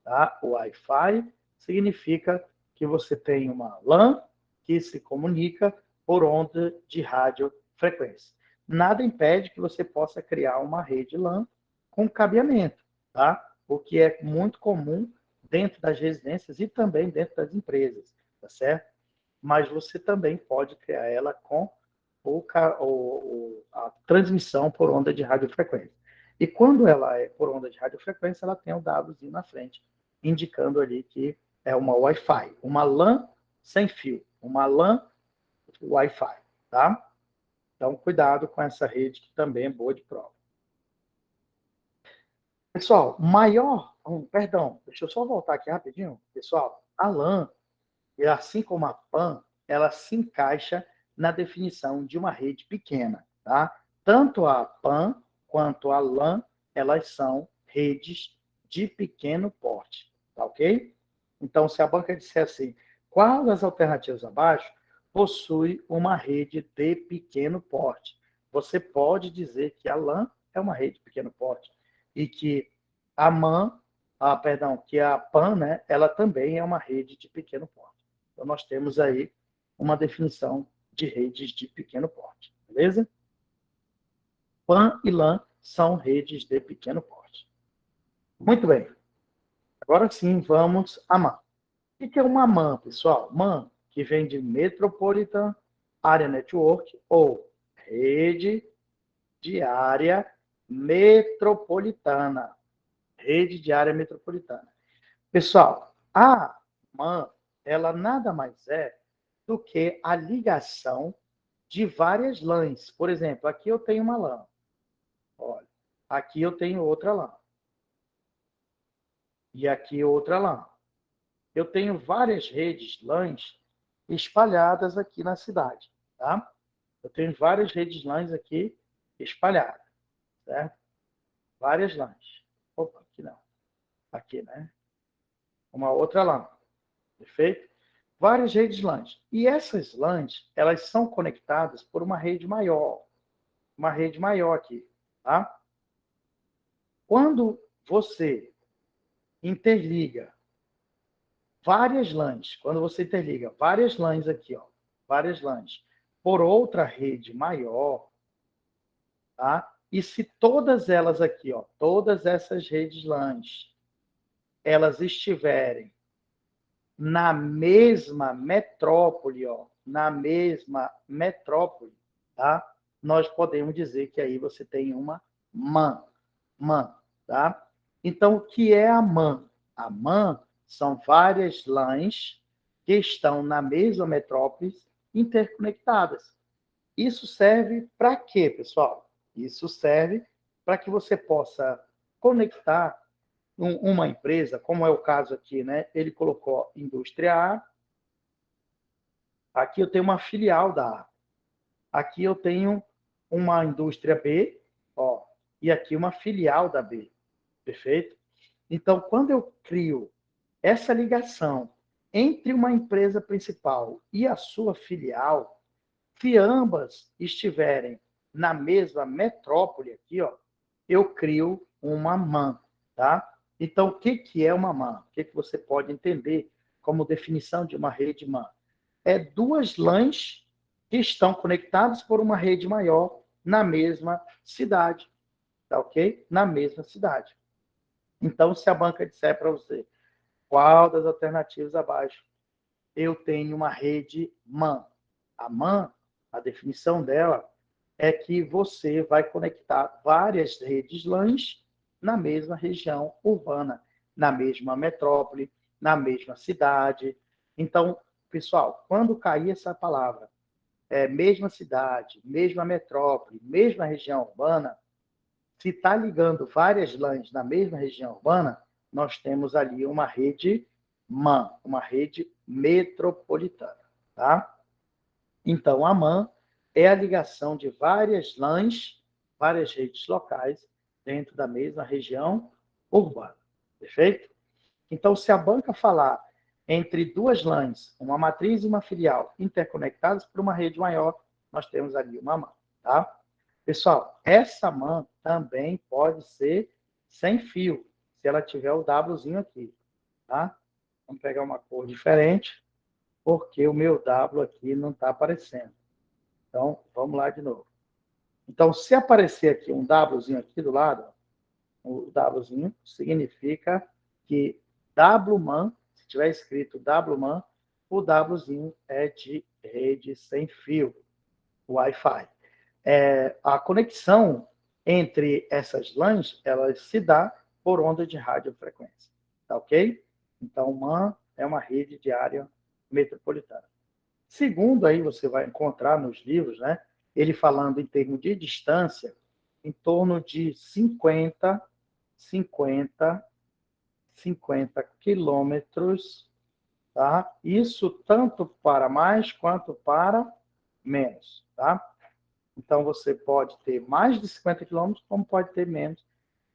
tá? O Wi-Fi significa que você tem uma LAN que se comunica por onda de radiofrequência. Nada impede que você possa criar uma rede LAN com cabeamento, tá? O que é muito comum dentro das residências e também dentro das empresas, tá certo? Mas você também pode criar ela com a transmissão por onda de radiofrequência. E quando ela é por onda de radiofrequência, ela tem o Wzinho na frente, indicando ali que é uma Wi-Fi, uma LAN sem fio, uma LAN Wi-Fi, tá? Então, cuidado com essa rede que também é boa de prova. Pessoal, perdão, deixa eu só voltar aqui rapidinho. Pessoal, a LAN, e assim como a PAN, ela se encaixa na definição de uma rede pequena, tá? Tanto a PAN quanto a LAN, elas são redes de pequeno porte, tá ok? Então, se a banca disser assim, qual das alternativas abaixo possui uma rede de pequeno porte? Você pode dizer que a LAN é uma rede de pequeno porte e que a MAN, que a PAN, né, ela também é uma rede de pequeno porte. Então, nós temos aí uma definição de redes de pequeno porte, beleza? PAN e LAN são redes de pequeno porte. Muito bem. Agora sim, vamos a MAN. O que é uma MAN, pessoal? MAN, que vem de Metropolitan Area Network, ou Rede de Área Metropolitana. Rede de Área Metropolitana. Pessoal, a MAN, ela nada mais é do que a ligação de várias LANs. Por exemplo, aqui eu tenho uma LAN. Olha, aqui eu tenho outra LAN. E aqui outra LAN. Eu tenho várias redes LANs espalhadas aqui na cidade, tá? Eu tenho várias redes LANs aqui espalhadas, certo? Várias LANs. Opa, aqui não. Aqui, né? Uma outra LAN. Perfeito? Várias redes LANs. E essas LANs, elas são conectadas por uma rede maior. Uma rede maior aqui, tá? Quando você interliga várias LANs, quando você interliga várias LANs aqui, ó, várias LANs, por outra rede maior, tá? E se todas elas aqui, ó, todas essas redes LANs, elas estiverem na mesma metrópole, ó, na mesma metrópole, tá? Nós podemos dizer que aí você tem uma MAN, tá? Então, o que é a MAN? A MAN são várias LANs que estão na mesma metrópole interconectadas. Isso serve para quê, pessoal? Isso serve para que você possa conectar uma empresa, como é o caso aqui, né? Ele colocou indústria A, aqui eu tenho uma filial da A. Aqui eu tenho uma indústria B, ó, e aqui uma filial da B. Perfeito? Então, quando eu crio essa ligação entre uma empresa principal e a sua filial, se ambas estiverem na mesma metrópole aqui, ó, eu crio uma MAN, tá? Então, o que é uma MAN? O que você pode entender como definição de uma rede MAN? É duas LANs que estão conectadas por uma rede maior na mesma cidade, tá ok? Na mesma cidade. Então, se a banca disser para você qual das alternativas abaixo, eu tenho uma rede MAN. A MAN, a definição dela é que você vai conectar várias redes LANs na mesma região urbana, na mesma metrópole, na mesma cidade. Então, pessoal, quando cair essa palavra, mesma cidade, mesma metrópole, mesma região urbana, se está ligando várias LANs na mesma região urbana, nós temos ali uma rede MAN, uma rede metropolitana, tá? Então, a MAN é a ligação de várias LANs, várias redes locais, dentro da mesma região urbana. Perfeito? Então, se a banca falar entre duas LANs, uma matriz e uma filial, interconectadas por uma rede maior, nós temos ali uma MAN. Tá? Pessoal, essa MAN também pode ser sem fio, se ela tiver o Wzinho aqui. Tá? Vamos pegar uma cor diferente, porque o meu W aqui não está aparecendo. Então, vamos lá de novo. Então, se aparecer aqui um Wzinho aqui do lado, o Wzinho significa que WMAN, se tiver escrito WMAN, o Wzinho é de rede sem fio, Wi-Fi. A conexão entre essas LANs, ela se dá por onda de radiofrequência, tá ok? Então, MAN é uma rede de área metropolitana. Segundo, aí você vai encontrar nos livros, né, ele falando em termos de distância, em torno de 50 50 quilômetros, tá? Isso tanto para mais quanto para menos, tá? Então, você pode ter mais de 50 quilômetros, como pode ter menos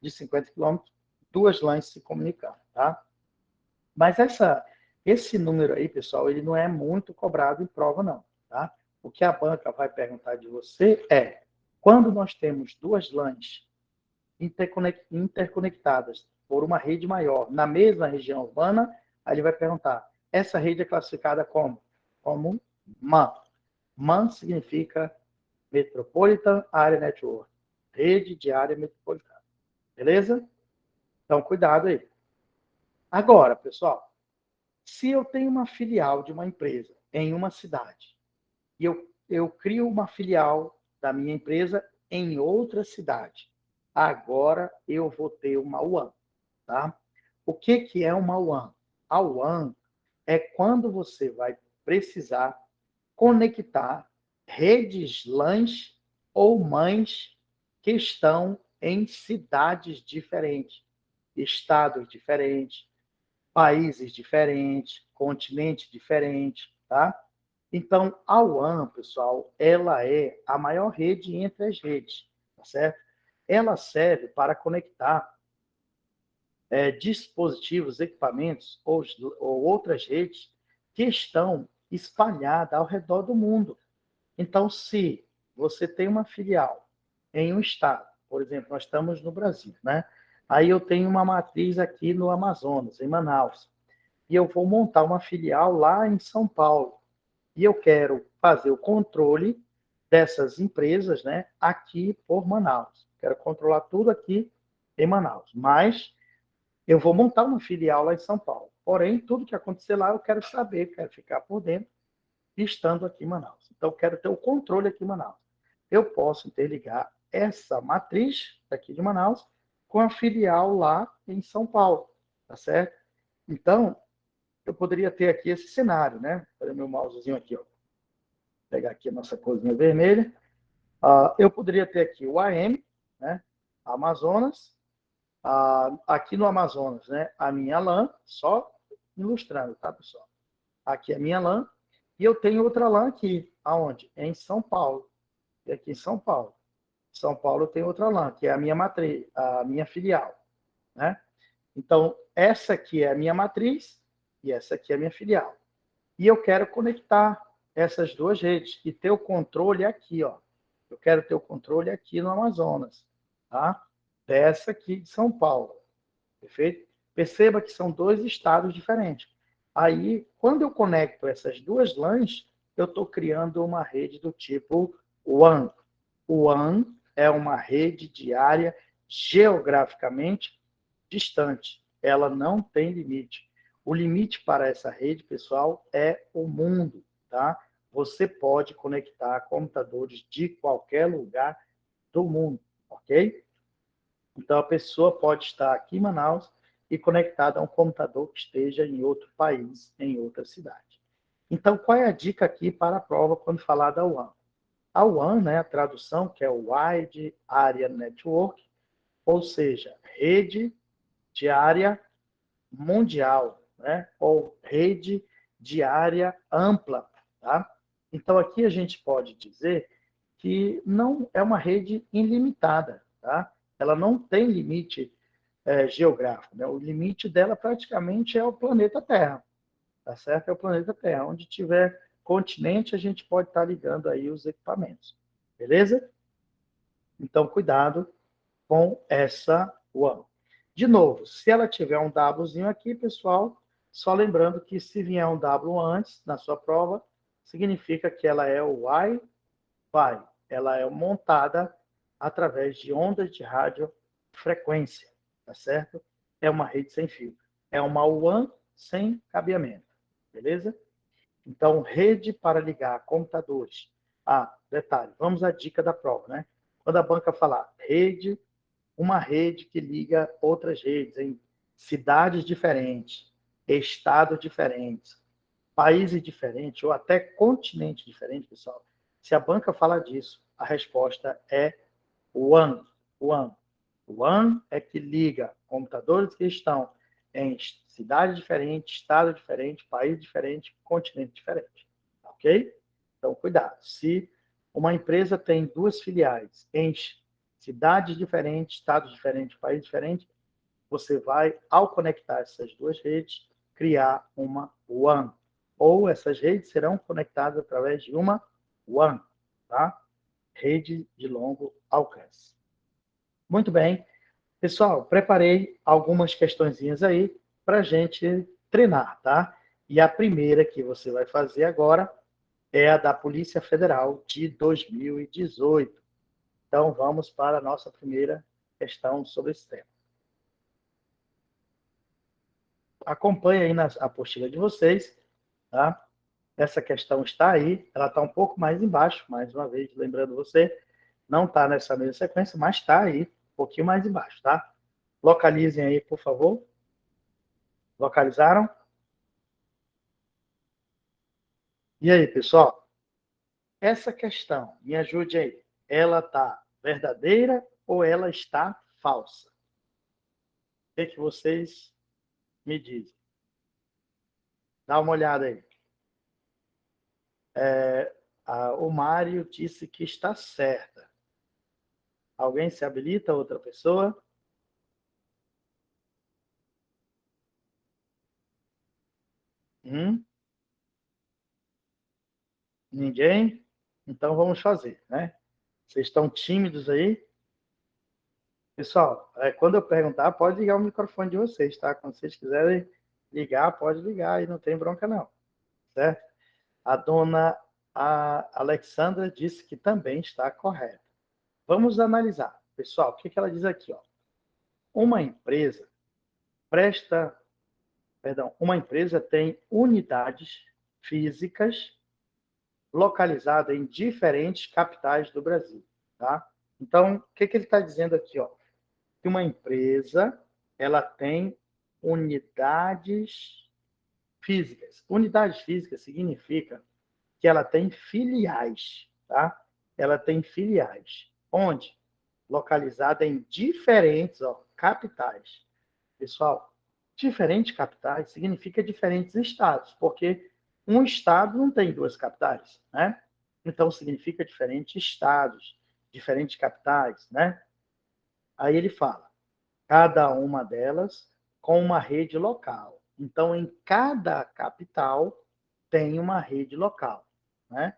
de 50 quilômetros, duas lãs se comunicando, tá? Mas esse número aí, pessoal, ele não é muito cobrado em prova, não, tá? O que a banca vai perguntar de você é, quando nós temos duas lãs interconectadas por uma rede maior na mesma região urbana, aí ele vai perguntar, essa rede é classificada como? Como MAN. MAN significa Metropolitan Area Network, rede de área metropolitana. Beleza? Então, cuidado aí. Agora, pessoal, se eu tenho uma filial de uma empresa em uma cidade e eu crio uma filial da minha empresa em outra cidade, agora eu vou ter uma WAN, tá? O que é uma WAN? A WAN é quando você vai precisar conectar redes LANs ou MANs que estão em cidades diferentes, estados diferentes, países diferentes, continentes diferentes, tá? Então, a WAN, pessoal, ela é a maior rede entre as redes, tá certo? Ela serve para conectar dispositivos, equipamentos ou outras redes que estão espalhadas ao redor do mundo. Então, se você tem uma filial em um estado, por exemplo, nós estamos no Brasil, né? Aí eu tenho uma matriz aqui no Amazonas, em Manaus, e eu vou montar uma filial lá em São Paulo. E eu quero fazer o controle dessas empresas, né, aqui por Manaus. Quero controlar tudo aqui em Manaus. Mas eu vou montar uma filial lá em São Paulo. Porém, tudo que acontecer lá eu quero saber, quero ficar por dentro, estando aqui em Manaus. Então, eu quero ter o controle aqui em Manaus. Eu posso interligar essa matriz daqui de Manaus com a filial lá em São Paulo, tá certo? Então, eu poderia ter aqui esse cenário, né? Olha o meu mousezinho aqui, ó. Vou pegar aqui a nossa corzinha vermelha. Eu poderia ter aqui o AM, né? Amazonas. Aqui no Amazonas, né? A minha LAN, só ilustrando, tá, pessoal? Aqui é a minha LAN. E eu tenho outra LAN aqui. Aonde? Em São Paulo. E aqui em São Paulo. São Paulo tem outra LAN, que é a minha matriz, a minha filial, né? Então, essa aqui é a minha matriz e essa aqui é a minha filial. E eu quero conectar essas duas redes e ter o controle aqui, ó. Eu quero ter o controle aqui no Amazonas, tá? Dessa aqui de São Paulo, perfeito? Perceba que são dois estados diferentes. Aí, quando eu conecto essas duas LANs, eu estou criando uma rede do tipo WAN. O WAN é uma rede de área geograficamente distante. Ela não tem limite. O limite para essa rede, pessoal, é o mundo, tá? Você pode conectar computadores de qualquer lugar do mundo, ok? Então, a pessoa pode estar aqui em Manaus e conectada a um computador que esteja em outro país, em outra cidade. Então, qual é a dica aqui para a prova quando falar da WAN? A WAN, né, a tradução, que é Wide Area Network, ou seja, rede de área mundial, né? Ou rede de área ampla, tá? Então, aqui a gente pode dizer que não é uma rede ilimitada, tá? Ela não tem limite geográfico, né? O limite dela praticamente é o planeta Terra, tá certo? É o planeta Terra. Onde tiver continente, a gente pode estar ligando aí os equipamentos, beleza? Então, cuidado com essa WAN. De novo, se ela tiver um Wzinho aqui, pessoal, só lembrando que se vier um W antes na sua prova, significa que ela é o Wi-Fi. Ela é montada através de ondas de radiofrequência, tá certo? É uma rede sem fio. É uma WAN sem cabeamento, beleza? Então, rede para ligar computadores. Detalhe, vamos à dica da prova, né? Quando a banca falar uma rede que liga outras redes em cidades diferentes, estados diferentes, países diferentes ou até continentes diferentes, pessoal. Se a banca fala disso, a resposta é one, one. WAN é que liga computadores que estão em cidade diferente, estado diferente, país diferente, continente diferente. Ok? Então, cuidado. Se uma empresa tem duas filiais em cidades diferentes, estados diferentes, país diferente, você vai, ao conectar essas duas redes, criar uma WAN. Ou essas redes serão conectadas através de uma WAN, tá? Rede de longo alcance. Muito bem. Pessoal, preparei algumas questõezinhas aí para a gente treinar, tá? E a primeira que você vai fazer agora é a da Polícia Federal de 2018. Então, vamos para a nossa primeira questão sobre esse tema. Acompanhe aí na apostila de vocês, tá? Essa questão está aí, ela está um pouco mais embaixo, mais uma vez, lembrando você, não está nessa mesma sequência, mas está aí, um pouquinho mais embaixo, tá? Localizem aí, por favor. Localizaram? E aí, pessoal? Essa questão, me ajude aí. Ela está verdadeira ou ela está falsa? O que vocês me dizem? Dá uma olhada aí. O Mário disse que está certa. Alguém se habilita? Outra pessoa? Ninguém? Então vamos fazer, né? Vocês estão tímidos aí? Pessoal, quando eu perguntar, pode ligar o microfone de vocês, tá? Quando vocês quiserem ligar, pode ligar e não tem bronca não, certo? A dona Alexandra disse que também está correta. Vamos analisar. Pessoal, o que ela diz aqui? Ó? Uma empresa uma empresa tem unidades físicas localizadas em diferentes capitais do Brasil, tá? Então, o que ele está dizendo aqui? Ó? Que uma empresa ela tem unidades físicas. Unidades físicas significa que ela tem filiais, tá? Ela tem filiais. Onde? Localizada em diferentes capitais. Pessoal, diferentes capitais significa diferentes estados, porque um estado não tem duas capitais, né? Então significa diferentes estados, diferentes capitais, né? Aí ele fala, cada uma delas com uma rede local. Então, em cada capital tem uma rede local, né?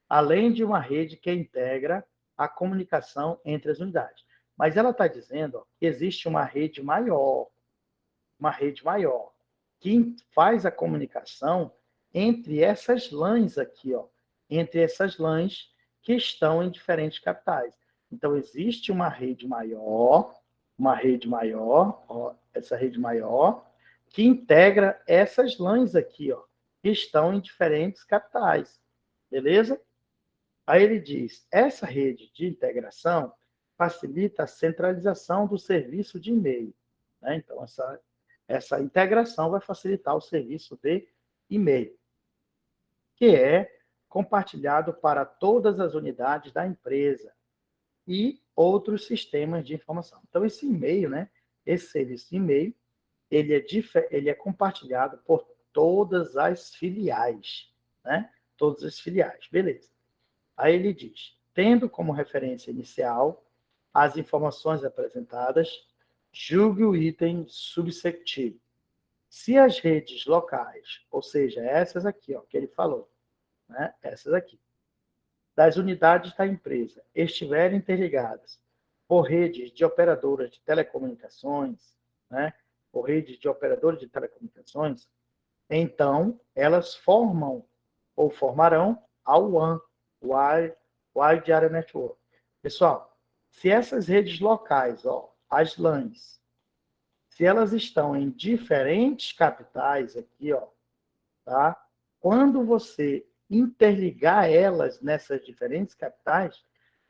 Além de uma rede que integra a comunicação entre as unidades. Mas ela está dizendo que existe uma rede maior, que faz a comunicação entre essas LANs aqui, ó, entre essas LANs que estão em diferentes capitais. Então, existe uma rede maior, ó, essa rede maior, que integra essas LANs aqui, ó, que estão em diferentes capitais. Beleza? Aí ele diz, essa rede de integração facilita a centralização do serviço de e-mail. Né? Então, essa integração vai facilitar o serviço de e-mail, que é compartilhado para todas as unidades da empresa e outros sistemas de informação. Então, esse e-mail, né, esse serviço de e-mail, ele é compartilhado por todas as filiais, né? Todas as filiais, beleza. Aí ele diz, tendo como referência inicial as informações apresentadas, julgue o item subsectivo. Se as redes locais, ou seja, essas aqui, ó, que ele falou, né? Essas aqui, das unidades da empresa estiverem interligadas por redes de operadoras de telecomunicações, né? Por redes de operadores de telecomunicações, então elas formam ou formarão a WAN, Wide Area Network. Pessoal, se essas redes locais, ó, as LANs, se elas estão em diferentes capitais aqui, ó, tá? Quando você interligar elas nessas diferentes capitais,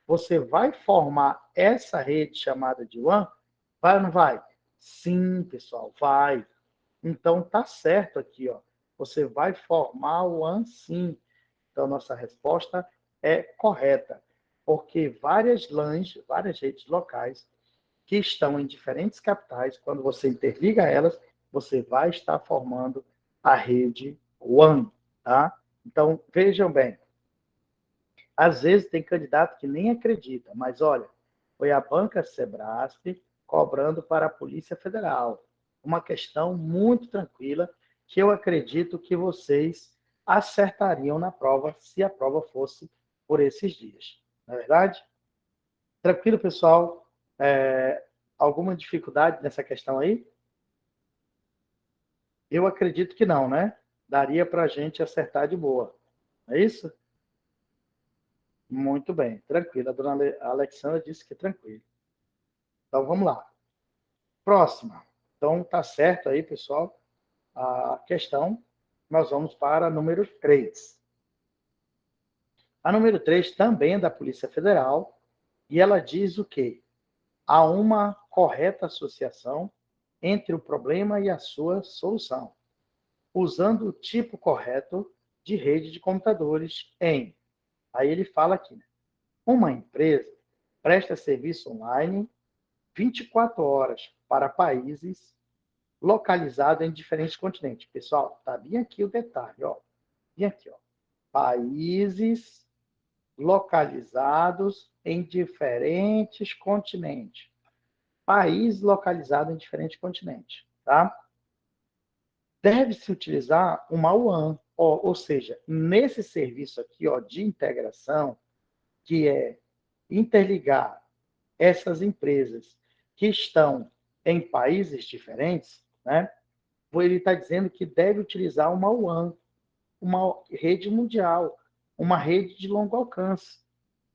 você vai formar essa rede chamada de WAN? Vai ou não vai? Sim, pessoal, vai. Então tá certo aqui, ó. Você vai formar o WAN sim. Então nossa resposta é correta, porque várias LANs, várias redes locais, que estão em diferentes capitais, quando você interliga elas, você vai estar formando a rede WAN, tá? Então, vejam bem, às vezes tem candidato que nem acredita, mas olha, foi a banca Sebrasp cobrando para a Polícia Federal. Uma questão muito tranquila que eu acredito que vocês acertariam na prova se a prova fosse por esses dias. Não é verdade? Tranquilo, pessoal? Alguma dificuldade nessa questão aí? Eu acredito que não, né? Daria para a gente acertar de boa. É isso? Muito bem, tranquilo. A dona Alexandra disse que é tranquilo. Então, vamos lá. Próxima. Então, tá certo aí, pessoal, a questão. Nós vamos para a número 3. A número 3 também é da Polícia Federal e ela diz o quê? Há uma correta associação entre o problema e a sua solução, usando o tipo correto de rede de computadores em... Aí ele fala aqui, né? Uma empresa presta serviço online 24 horas para países localizados em diferentes continentes. Pessoal, tá bem aqui o detalhe, ó. Bem aqui, ó. Países localizados em diferentes continentes. País localizado em diferentes continentes, tá? Deve-se utilizar uma WAN, ou seja, nesse serviço aqui, ó, de integração, que é interligar essas empresas que estão em países diferentes, né? Ele está dizendo que deve utilizar uma WAN, uma rede mundial, uma rede de longo alcance,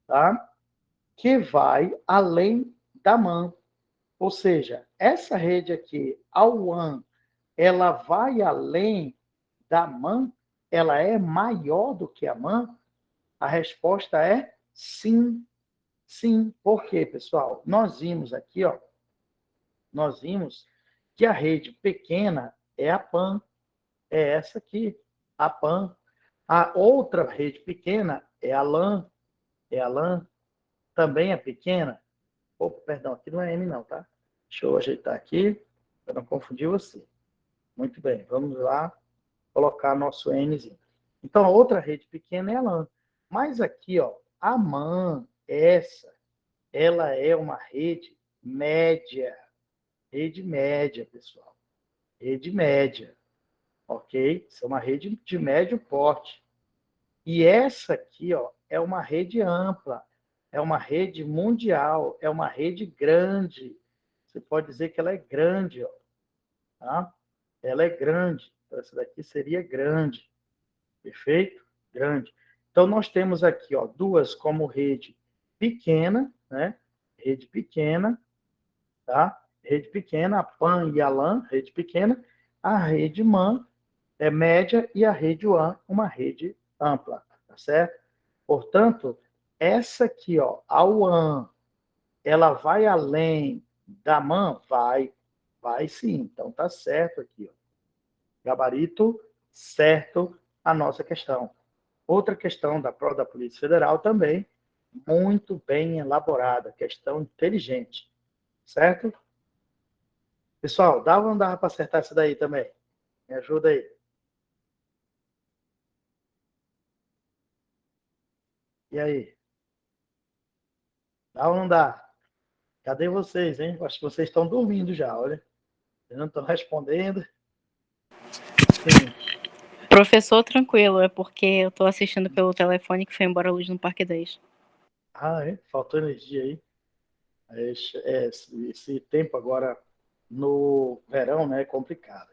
tá? Que vai além da MAN. Ou seja, essa rede aqui, a WAN, ela vai além da MAN? Ela é maior do que a MAN? A resposta é sim. Sim. Por quê, pessoal? Nós vimos aqui, ó, nós vimos que a rede pequena é a PAN, é essa aqui, a PAN. A outra rede pequena é a LAN, também é pequena. Opa, perdão, aqui não é M não, tá? Deixa eu ajeitar aqui, para não confundir você. Muito bem, vamos lá colocar nosso Nzinho. Então, a outra rede pequena é a LAN. Mas aqui, ó, a MAN, ela é uma rede média. Rede média, pessoal. Rede média, ok? Isso é uma rede de médio porte. E essa aqui, ó, é uma rede ampla, é uma rede mundial, é uma rede grande. Você pode dizer que ela é grande, ó, tá? Ela é grande. Então, essa daqui seria grande, perfeito? Grande. Então, nós temos aqui, ó, duas como rede pequena, né? Rede pequena, tá? Rede pequena, a PAN e a LAN, rede pequena. A rede MAN é média e a rede WAN, uma rede ampla, tá certo? Portanto, essa aqui, ó, a WAN, ela vai além da MAN? Vai sim. Então, tá certo aqui, ó. Gabarito certo a nossa questão. Outra questão da prova da Polícia Federal também, muito bem elaborada, questão inteligente, certo? Pessoal, dava ou não dava para acertar isso daí também? Me ajuda aí. E aí? Dá ou não dá? Cadê vocês, hein? Acho que vocês estão dormindo já, olha. Vocês não estão respondendo. Sim. Professor, tranquilo, é porque eu estou assistindo pelo telefone que foi embora a luz no Parque 10. Ah, é? Faltou energia aí. Esse tempo agora no verão, né, é complicado.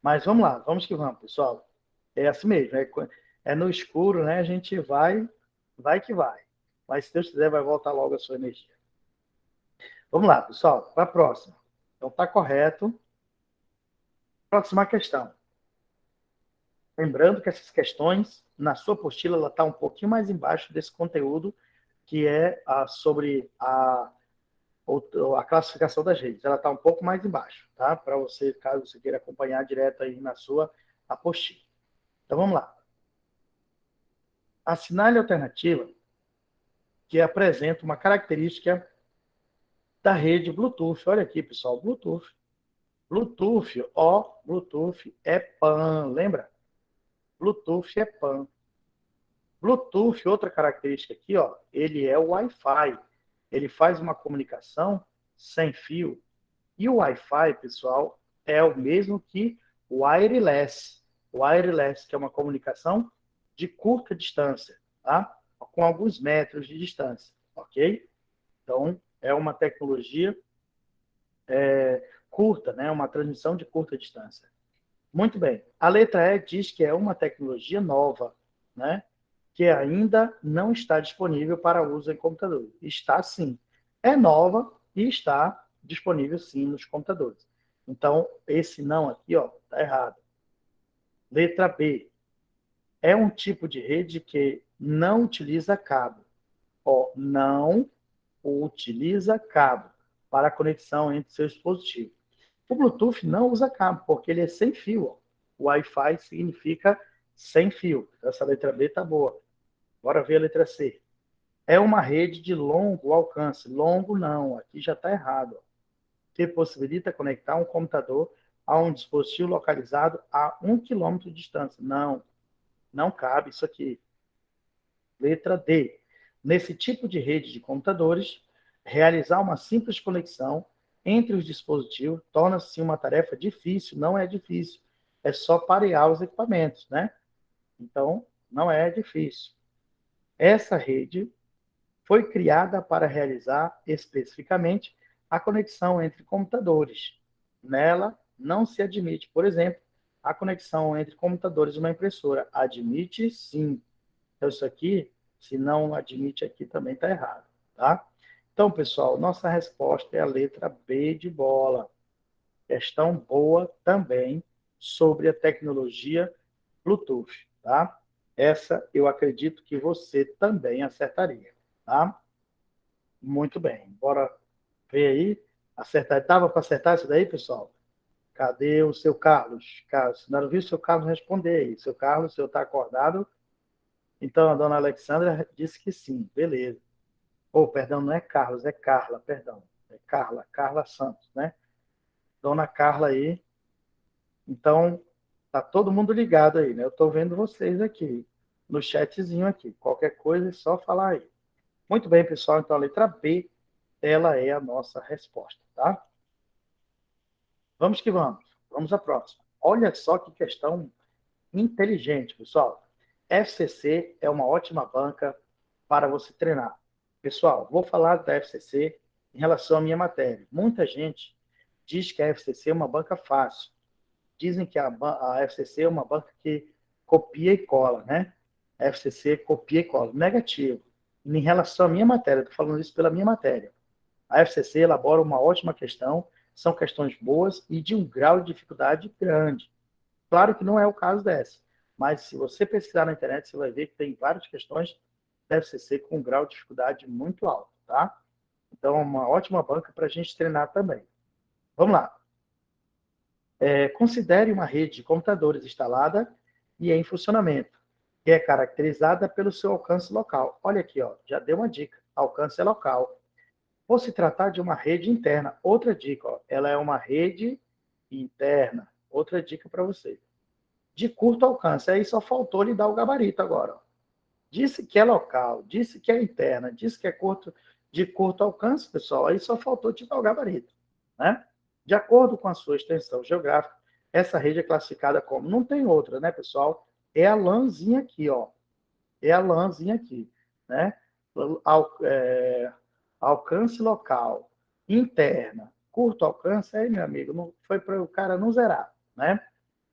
Mas vamos lá, vamos que vamos, pessoal. É assim mesmo, é no escuro, né? A gente vai que vai. Mas se Deus quiser, vai voltar logo a sua energia. Vamos lá, pessoal, para a próxima. Então, está correto. Próxima questão. Lembrando que essas questões, na sua apostila, ela está um pouquinho mais embaixo desse conteúdo, que é sobre a classificação das redes. Ela está um pouco mais embaixo, tá? Para você, caso você queira acompanhar direto aí na sua apostila. Então, vamos lá. Assinale a alternativa que apresenta uma característica da rede Bluetooth. Olha aqui, pessoal, Bluetooth. Bluetooth, ó, Bluetooth é PAN, lembra? Bluetooth é PAN. Bluetooth, outra característica aqui, ó, ele é o Wi-Fi. Ele faz uma comunicação sem fio. E o Wi-Fi, pessoal, é o mesmo que o wireless. O wireless, que é uma comunicação de curta distância, tá? Com alguns metros de distância, ok? Então, é uma tecnologia curta, né? Uma transmissão de curta distância. Muito bem. A letra E diz que é uma tecnologia nova, né? Que ainda não está disponível para uso em computadores. Está sim. É nova e está disponível sim nos computadores. Então, esse não aqui, ó, tá errado. Letra B. É um tipo de rede que não utiliza cabo. Ó, não utiliza cabo para conexão entre seus dispositivos. O Bluetooth não usa cabo, porque ele é sem fio. Ó. O Wi-Fi significa sem fio. Essa letra B tá boa. Bora ver a letra C. É uma rede de longo alcance. Longo não, aqui já está errado. Ó. Que possibilita conectar um computador a um dispositivo localizado a 1 quilômetro de distância. Não, não cabe isso aqui. Letra D. Nesse tipo de rede de computadores, realizar uma simples conexão entre os dispositivos torna-se uma tarefa difícil. Não é difícil, é só parear os equipamentos, né? Então, não é difícil. Essa rede foi criada para realizar especificamente a conexão entre computadores. Nela, não se admite, por exemplo, a conexão entre computadores e uma impressora. Admite sim. Então, isso aqui, se não admite aqui, também está errado, tá? Então, pessoal, nossa resposta é a letra B de bola. Questão boa também sobre a tecnologia Bluetooth, tá? Essa eu acredito que você também acertaria, tá? Muito bem. Bora ver aí. Acertar. Dava para acertar isso daí, pessoal? Cadê o seu Carlos? Carlos, se não viu o seu Carlos responder aí. Seu Carlos, o senhor está acordado? Então, a dona Alexandra disse que sim. Beleza. Oh, perdão, não é Carlos, é Carla, perdão. É Carla, Carla Santos, né? Dona Carla aí. Então, tá todo mundo ligado aí, né? Eu estou vendo vocês aqui, no chatzinho aqui. Qualquer coisa é só falar aí. Muito bem, pessoal. Então, a letra B, ela é a nossa resposta, tá? Vamos que vamos. Vamos à próxima. Olha só que questão inteligente, pessoal. FCC é uma ótima banca para você treinar. Pessoal, vou falar da FCC em relação à minha matéria. Muita gente diz que a FCC é uma banca fácil. Dizem que a FCC é uma banca que copia e cola, né? A FCC copia e cola. Negativo. Em relação à minha matéria, estou falando isso pela minha matéria. A FCC elabora uma ótima questão, são questões boas e de um grau de dificuldade grande. Claro que não é o caso dessa, mas se você pesquisar na internet, você vai ver que tem várias questões da FCC com um grau de dificuldade muito alto, tá? Então, é uma ótima banca para a gente treinar também. Vamos lá. Considere uma rede de computadores instalada e em funcionamento, que é caracterizada pelo seu alcance local. Olha aqui, ó, já deu uma dica. Alcance é local. Por se tratar de uma rede interna. Outra dica, ó, ela é uma rede interna. Outra dica para você. De curto alcance. Aí só faltou lhe dar o gabarito agora. Ó. Disse que é local, disse que é interna, disse que é de curto alcance, pessoal. Aí só faltou te dar o gabarito. Né? De acordo com a sua extensão geográfica, essa rede é classificada como... Não tem outra, né, pessoal? É a LANzinha aqui, ó. É a LANzinha aqui. Né? Alcance local, interna, curto alcance, aí, meu amigo, não foi para o cara não zerar, né?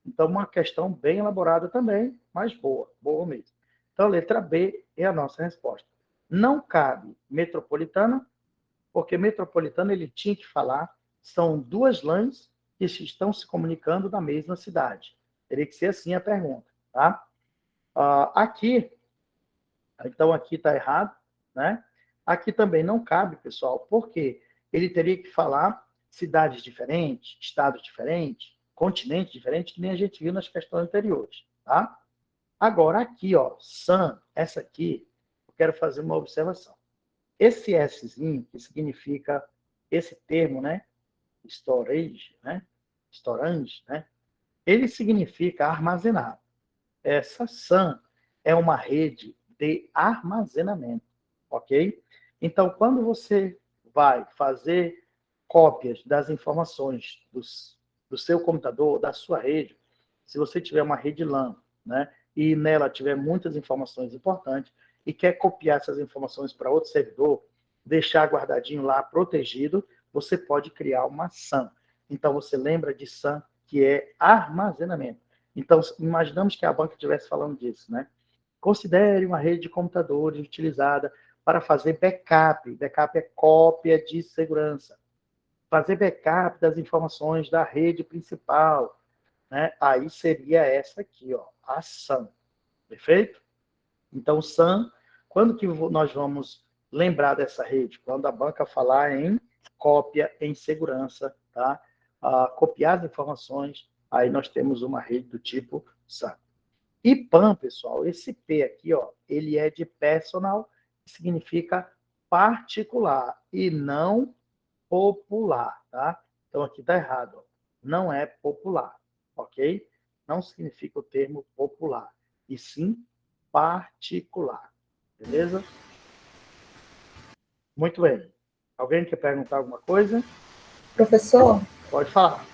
Então, uma questão bem elaborada também, mas boa, boa mesmo. Então, a letra B é a nossa resposta. Não cabe metropolitana, porque metropolitana ele tinha que falar, são duas LANs que estão se comunicando na mesma cidade. Teria que ser assim a pergunta, tá? Aqui, então aqui está errado, né? Aqui também não cabe, pessoal, porque ele teria que falar cidades diferentes, estados diferentes, continentes diferentes, que nem a gente viu nas questões anteriores, tá? Agora, aqui, ó, SAN, essa aqui, eu quero fazer uma observação. Esse Szinho, que significa esse termo, né, storage, né, ele significa armazenar. Essa SAN é uma rede de armazenamento, ok? Então, quando você vai fazer cópias das informações do seu computador, da sua rede, se você tiver uma rede LAN, né, e nela tiver muitas informações importantes e quer copiar essas informações para outro servidor, deixar guardadinho lá, protegido, você pode criar uma SAN. Então, você lembra de SAN, que é armazenamento. Então, imaginamos que a banca estivesse falando disso, né? Considere uma rede de computadores utilizada para fazer backup. Backup é cópia de segurança. Fazer backup das informações da rede principal, né? Aí seria essa aqui, ó, a SAN. Perfeito? Então, SAN, quando que nós vamos lembrar dessa rede? Quando a banca falar em cópia em segurança, tá? Copiar as informações, aí nós temos uma rede do tipo SAN. E PAN, pessoal, esse P aqui, ó, ele é de personal, que significa particular e não popular, tá? Então aqui tá errado, ó. Não é popular, ok? Não significa o termo popular, e sim particular, beleza? Muito bem. Alguém quer perguntar alguma coisa? Professor, Pode falar.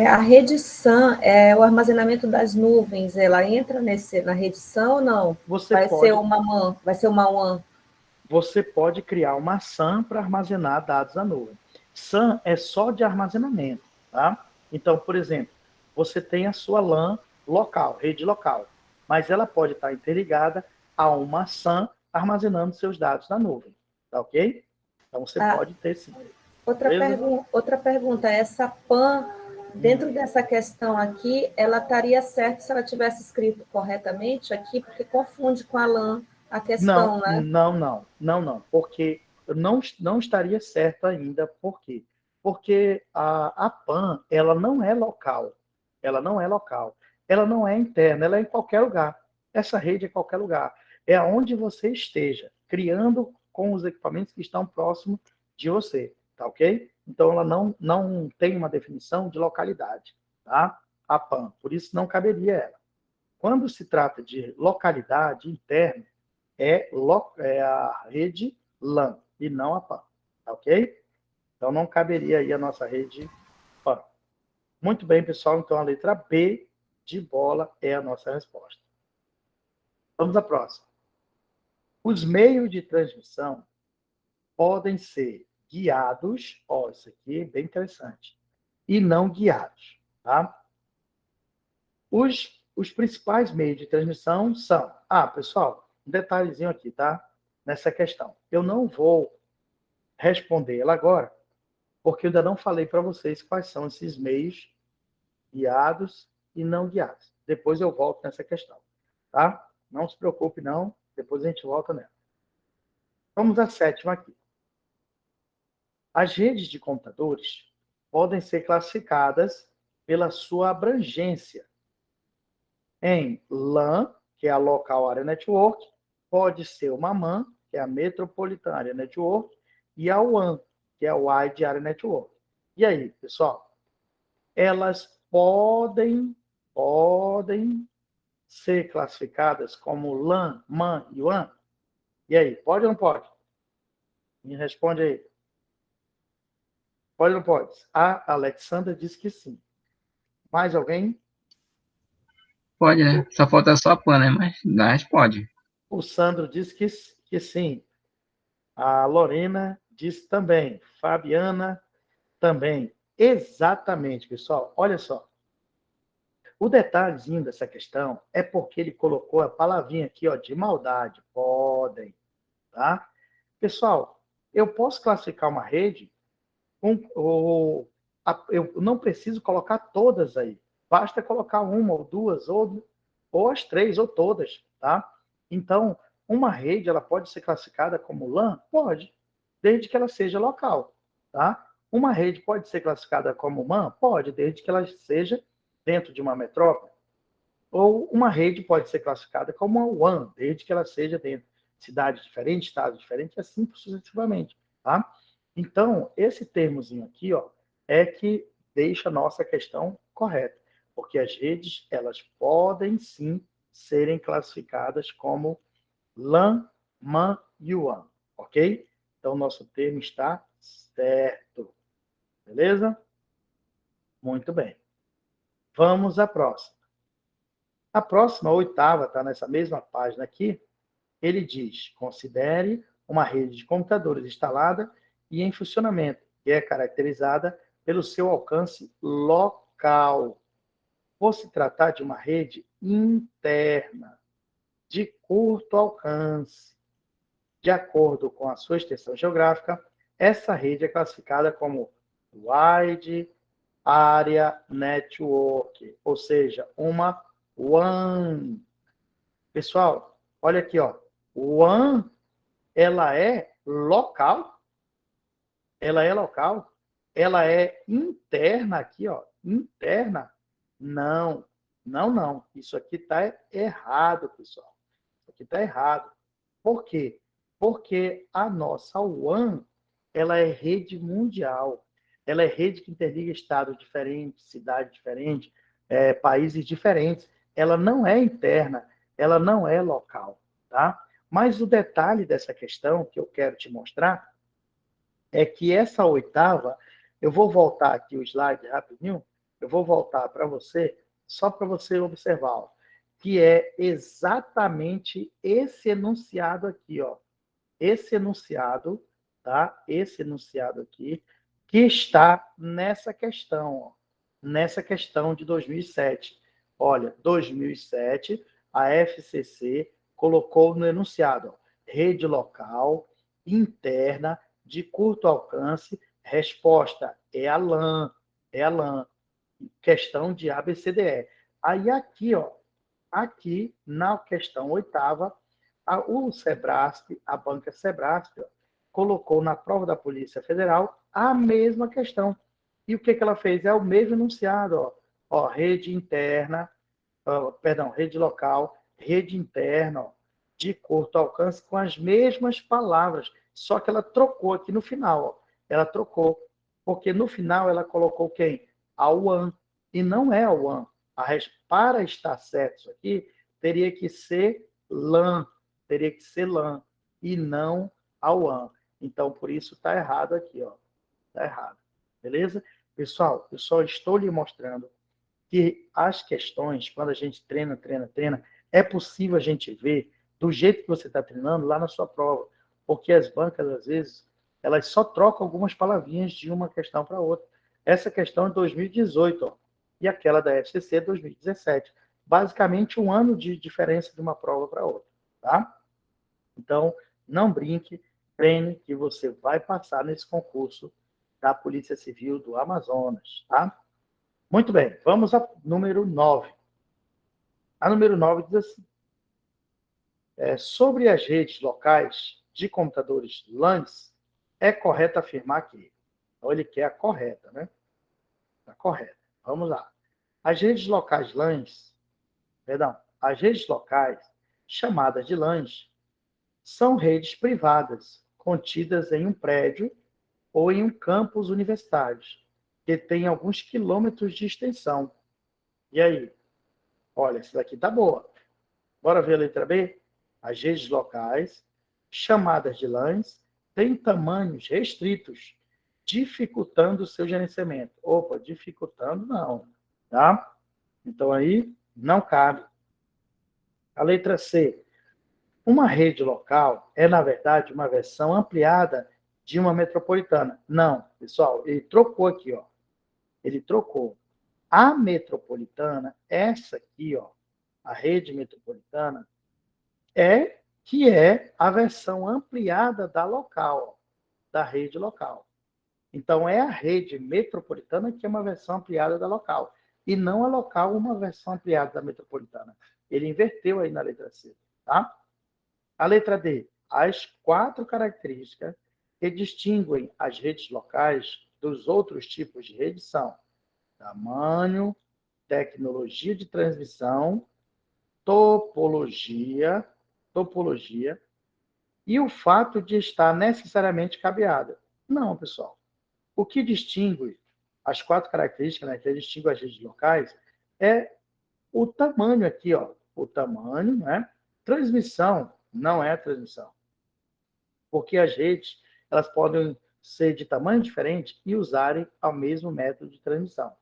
a rede SAN, o armazenamento das nuvens, ela entra na rede SAN ou não? Ser uma MAN, vai ser uma WAN? Você pode criar uma SAN para armazenar dados na nuvem. SAN é só de armazenamento, tá? Então, por exemplo, você tem a sua LAN local, rede local, mas ela pode estar interligada a uma SAN armazenando seus dados na nuvem, tá ok? Então, você pode ter sim. Outra pergunta, essa PAN, dentro dessa questão aqui, ela estaria certa se ela tivesse escrito corretamente aqui, porque confunde com a LAN a questão, né? Não, porque não estaria certo ainda. Por quê? Porque a PAN, ela não é local. Ela não é local. Ela não é interna, ela é em qualquer lugar. Essa rede é em qualquer lugar. É onde você esteja, criando com os equipamentos que estão próximos de você, tá ok? Então, ela não tem uma definição de localidade, tá? A PAN. Por isso, não caberia ela. Quando se trata de localidade interna, é a rede LAN e não a PAN, tá ok? Então não caberia aí a nossa rede PAN. Muito bem, pessoal, então a letra B de bola é a nossa resposta. Vamos à próxima. Os meios de transmissão podem ser guiados, ó, isso aqui é bem interessante, e não guiados, tá? Os principais meios de transmissão são... pessoal, um detalhezinho aqui, tá? Nessa questão. Eu não vou responder ela agora, porque eu ainda não falei para vocês quais são esses meios guiados e não guiados. Depois eu volto nessa questão, tá? Não se preocupe, não. Depois a gente volta nela. Vamos à sétima aqui. As redes de computadores podem ser classificadas pela sua abrangência em LAN, que é a Local Area Network, pode ser uma MAN, que é a Metropolitan Area Network, e a WAN, que é a Wide Area Network. E aí, pessoal? Elas podem ser classificadas como LAN, MAN e WAN? E aí, pode ou não pode? Me responde aí. Pode ou não pode? A Alexandra disse que sim. Mais alguém? Pode, né? Só falta só a PAN, né? Mas pode. O Sandro disse que sim. A Lorena disse também. Fabiana também. Exatamente, pessoal. Olha só. O detalhezinho dessa questão é porque ele colocou a palavrinha aqui, ó, de maldade. Podem, tá? Pessoal, eu posso classificar uma rede eu não preciso colocar todas aí. Basta colocar uma ou duas, ou as três, ou todas, tá? Então, uma rede, ela pode ser classificada como LAN? Pode, desde que ela seja local, tá? Uma rede pode ser classificada como MAN? Pode, desde que ela seja dentro de uma metrópole. Ou uma rede pode ser classificada como uma WAN, desde que ela seja dentro de cidades diferentes, estados diferentes, assim sucessivamente, tá? Então, esse termozinho aqui, ó, é que deixa a nossa questão correta, porque as redes, elas podem sim serem classificadas como LAN, MAN e WAN, ok? Então, nosso termo está certo, beleza? Muito bem. Vamos à próxima. A próxima, a oitava, está nessa mesma página aqui. Ele diz: considere uma rede de computadores instalada e em funcionamento, que é caracterizada pelo seu alcance local. Por se tratar de uma rede interna, de curto alcance. De acordo com a sua extensão geográfica, essa rede é classificada como Wide Area Network, ou seja, uma WAN. Pessoal, olha aqui, ó. WAN, ela é local? Ela é local? Ela é interna aqui, ó. Interna? Não, não, não. Isso aqui está errado, pessoal. Isso aqui está errado. Por quê? Porque a nossa WAN, ela é rede mundial. Ela é rede que interliga estados diferentes, cidades diferentes, países diferentes. Ela não é interna, ela não é local, tá? Mas o detalhe dessa questão que eu quero te mostrar é que essa oitava, eu vou voltar aqui o slide rapidinho, eu vou voltar para você, só para você observar, ó, que é exatamente esse enunciado aqui, ó. Esse enunciado, tá? Esse enunciado aqui, que está nessa questão, ó, nessa questão de 2007. Olha, 2007, a FCC colocou no enunciado, ó, rede local, interna, de curto alcance, resposta é a LAN, é a LAN. Questão de ABCDE. Aí aqui, ó, aqui na questão oitava, o Sebrasp, a banca Sebrasp, ó, colocou na prova da Polícia Federal a mesma questão. E o que, que ela fez? É o mesmo enunciado, ó, rede interna, rede local, rede interna, ó, de curto alcance, com as mesmas palavras, só que ela trocou aqui no final, ó, ela trocou, porque no final ela colocou quem? A WAN, e não é a WAN. Para estar certo isso aqui, teria que ser LAN, e não a WAN. Então, por isso está errado aqui, ó. Está errado. Beleza? Pessoal, eu só estou lhe mostrando que as questões, quando a gente treina, é possível a gente ver do jeito que você está treinando lá na sua prova. Porque as bancas, às vezes, elas só trocam algumas palavrinhas de uma questão para outra. Essa questão é 2018, ó, e aquela da FCC 2017. Basicamente, um ano de diferença de uma prova para outra. Tá? Então, não brinque, treine, que você vai passar nesse concurso da Polícia Civil do Amazonas. Tá? Muito bem, vamos ao número 9. A número 9 diz assim: sobre as redes locais de computadores LANs, é correto afirmar que. Então, ele quer a correta, né? A correta. Vamos lá. As redes locais LANs, as redes locais, chamadas de LANs, são redes privadas, contidas em um prédio ou em um campus universitário, que tem alguns quilômetros de extensão. E aí? Olha, essa daqui tá boa. Bora ver a letra B? As redes locais, chamadas de LANs, têm tamanhos restritos, dificultando o seu gerenciamento. Opa, dificultando não, tá? Então aí não cabe. A letra C. Uma rede local é, na verdade, uma versão ampliada de uma metropolitana. Não, pessoal, ele trocou aqui, ó. Ele trocou. A metropolitana, essa aqui, ó, a rede metropolitana, é a versão ampliada da local, da rede local. Então, é a rede metropolitana que é uma versão ampliada da local, e não a local uma versão ampliada da metropolitana. Ele inverteu aí na letra C, tá? A letra D, as 4 características que distinguem as redes locais dos outros tipos de rede são tamanho, tecnologia de transmissão, topologia e o fato de estar necessariamente cabeada. Não, pessoal. O que distingue as 4 características, né, que distinguem as redes locais é o tamanho aqui, ó. O tamanho, né? Transmissão não é transmissão. Porque as redes, elas podem ser de tamanho diferente e usarem o mesmo método de transmissão.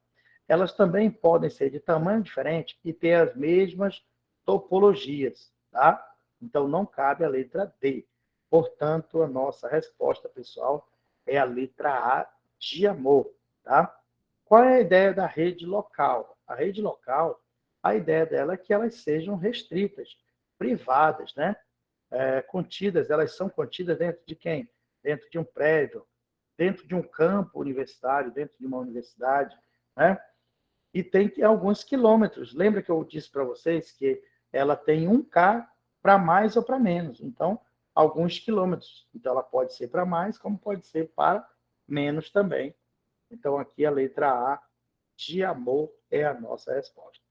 Elas também podem ser de tamanho diferente e ter as mesmas topologias, tá? Então, não cabe a letra D. Portanto, a nossa resposta, pessoal, é a letra A de amor, tá? Qual é a ideia da rede local? A rede local, a ideia dela é que elas sejam restritas, privadas, né? Contidas, elas são contidas dentro de quem? Dentro de um prédio, dentro de um campo universitário, dentro de uma universidade, né? E tem alguns quilômetros. Lembra que eu disse para vocês que ela tem 1K para mais ou para menos. Então, alguns quilômetros. Então, ela pode ser para mais, como pode ser para menos também. Então, aqui a letra A de amor é a nossa resposta.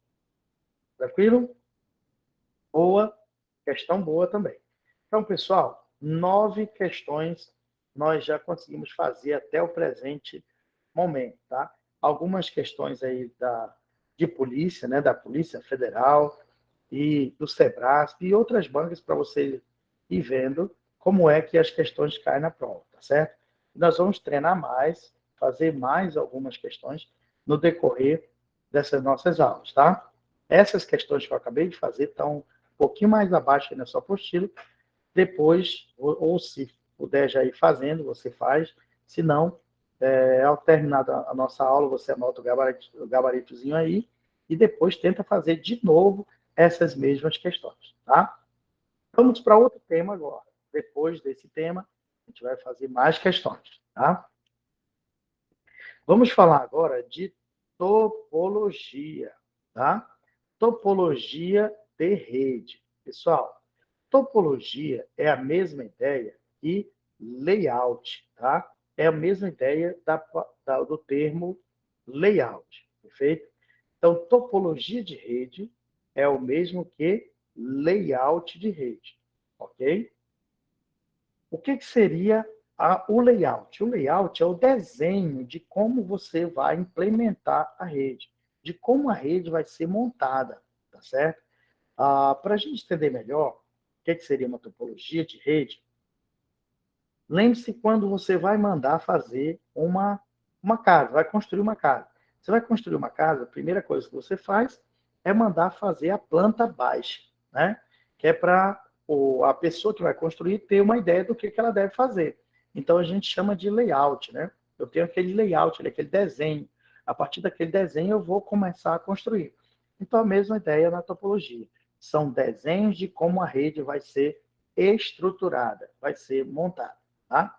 Tranquilo? Boa. Questão boa também. Então, pessoal, 9 questões nós já conseguimos fazer até o presente momento, tá? Algumas questões aí de polícia, né, da Polícia Federal e do Sebrasp e outras bancas para você ir vendo como é que as questões caem na prova, tá certo? Nós vamos treinar mais, fazer mais algumas questões no decorrer dessas nossas aulas, tá? Essas questões que eu acabei de fazer estão um pouquinho mais abaixo aí na sua apostila. Depois, ou se puder já ir fazendo, você faz. Se não, ao terminar a nossa aula, você anota o gabaritozinho aí e depois tenta fazer de novo essas mesmas questões, tá? Vamos para outro tema agora. Depois desse tema, a gente vai fazer mais questões, tá? Vamos falar agora de topologia, tá? Topologia de rede. Pessoal, topologia é a mesma ideia que layout, tá? É a mesma ideia do termo layout, perfeito? Então, topologia de rede é o mesmo que layout de rede, ok? O que seria o layout? O layout é o desenho de como você vai implementar a rede, de como a rede vai ser montada, tá certo? Para a gente entender melhor o que seria uma topologia de rede, lembre-se quando você vai mandar fazer uma casa, vai construir uma casa. Você vai construir uma casa, a primeira coisa que você faz é mandar fazer a planta baixa, né? Que é para a pessoa que vai construir ter uma ideia do que ela deve fazer. Então, a gente chama de layout, né? Eu tenho aquele layout, aquele desenho. A partir daquele desenho, eu vou começar a construir. Então, a mesma ideia na topologia. São desenhos de como a rede vai ser estruturada, vai ser montada. Tá?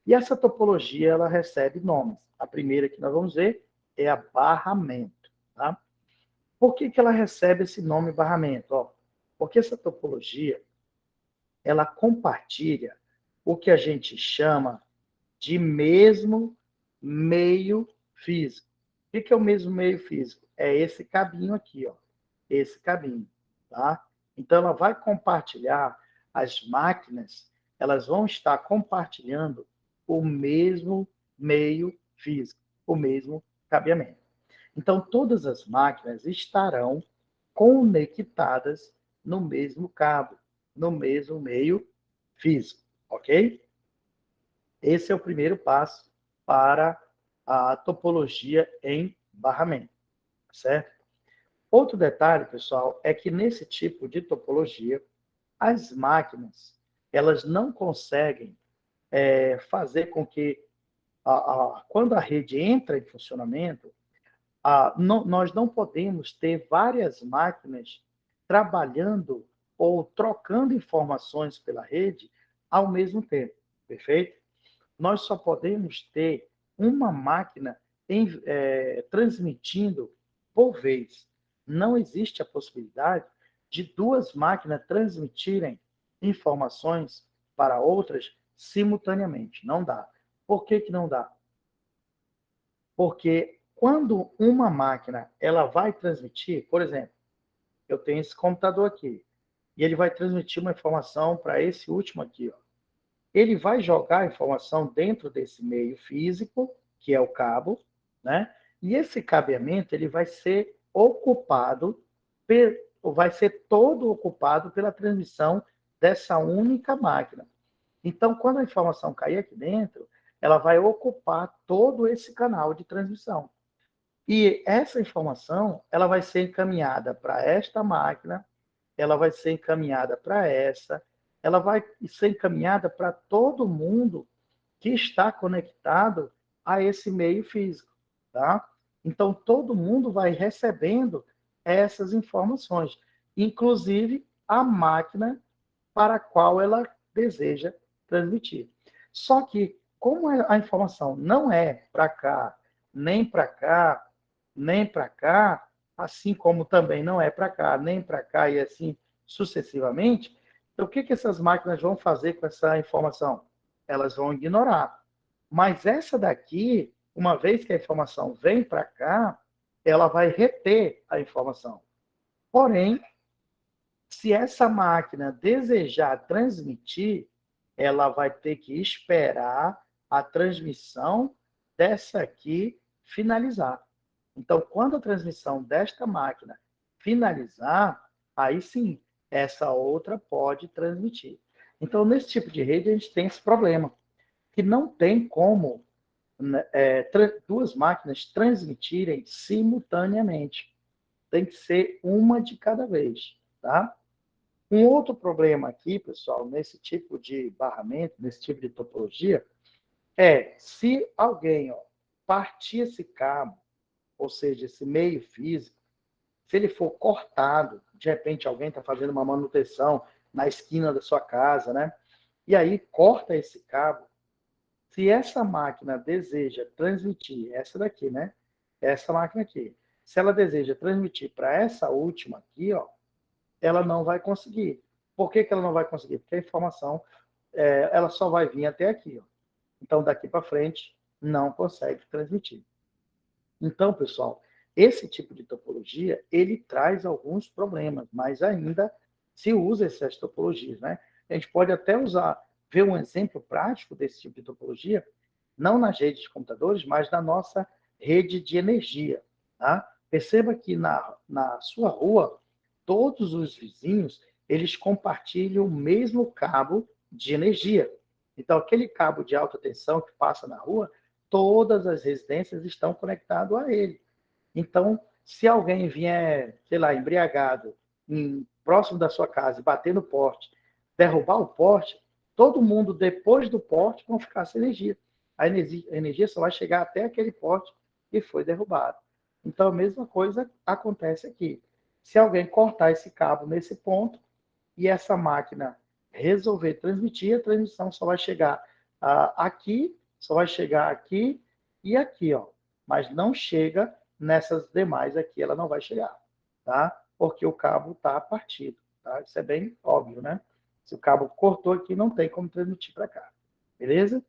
E essa topologia ela recebe nomes. A primeira que nós vamos ver é a barramento. Tá? Por que ela recebe esse nome barramento? Porque essa topologia ela compartilha o que a gente chama de mesmo meio físico. O que é o mesmo meio físico? É esse cabinho aqui, esse cabinho. Tá? Então, ela vai compartilhar as máquinas, elas vão estar compartilhando o mesmo meio físico, o mesmo cabeamento. Então, todas as máquinas estarão conectadas no mesmo cabo, no mesmo meio físico, ok? Esse é o primeiro passo para a topologia em barramento, certo? Outro detalhe, pessoal, é que nesse tipo de topologia, as máquinas elas não conseguem fazer com que, quando a rede entra em funcionamento, nós não podemos ter várias máquinas trabalhando ou trocando informações pela rede ao mesmo tempo, perfeito? Nós só podemos ter uma máquina transmitindo por vez. Não existe a possibilidade de 2 máquinas transmitirem informações para outras simultaneamente. Não dá. Por que não dá? Porque quando uma máquina ela vai transmitir, por exemplo, eu tenho esse computador aqui, e ele vai transmitir uma informação para esse último aqui. ele vai jogar a informação dentro desse meio físico, que é o cabo, né? E esse cabeamento ele vai ser ocupado, vai ser todo ocupado pela transmissão dessa única máquina. Então, quando a informação cair aqui dentro, ela vai ocupar todo esse canal de transmissão. E essa informação, ela vai ser encaminhada para esta máquina, ela vai ser encaminhada para essa, ela vai ser encaminhada para todo mundo que está conectado a esse meio físico, tá? Então, todo mundo vai recebendo essas informações, inclusive a máquina para a qual ela deseja transmitir. Só que, como a informação não é para cá, nem para cá, nem para cá, assim como também não é para cá, nem para cá, e assim sucessivamente, então, o que essas máquinas vão fazer com essa informação? Elas vão ignorar. Mas essa daqui, uma vez que a informação vem para cá, ela vai reter a informação. Porém, se essa máquina desejar transmitir, ela vai ter que esperar a transmissão dessa aqui finalizar. Então, quando a transmissão desta máquina finalizar, aí sim, essa outra pode transmitir. Então, nesse tipo de rede, a gente tem esse problema, que não tem como duas máquinas transmitirem simultaneamente. Tem que ser uma de cada vez, tá? Um outro problema aqui, pessoal, nesse tipo de barramento, nesse tipo de topologia, é se alguém partir esse cabo, ou seja, esse meio físico, se ele for cortado, de repente alguém está fazendo uma manutenção na esquina da sua casa, né? E aí corta esse cabo. Se essa máquina deseja transmitir, essa daqui, né? Essa máquina aqui. Se ela deseja transmitir para essa última aqui, ela não vai conseguir. Por que ela não vai conseguir? Porque a informação ela só vai vir até aqui. Então, daqui para frente, não consegue transmitir. Então, pessoal, esse tipo de topologia, ele traz alguns problemas, mas ainda se usa essas topologias, né? A gente pode até ver um exemplo prático desse tipo de topologia, não nas redes de computadores, mas na nossa rede de energia, tá? Perceba que na sua rua, todos os vizinhos, eles compartilham o mesmo cabo de energia. Então, aquele cabo de alta tensão que passa na rua, todas as residências estão conectadas a ele. Então, se alguém vier, sei lá, embriagado, próximo da sua casa, e bater no poste, derrubar o poste, todo mundo, depois do poste, vão ficar sem energia. A energia só vai chegar até aquele poste que foi derrubado. Então, a mesma coisa acontece aqui. Se alguém cortar esse cabo nesse ponto e essa máquina resolver transmitir, a transmissão só vai chegar aqui, só vai chegar aqui e aqui, mas não chega nessas demais aqui, ela não vai chegar, tá? Porque o cabo está partido, tá? Isso é bem óbvio, né? Se o cabo cortou aqui, não tem como transmitir para cá, beleza?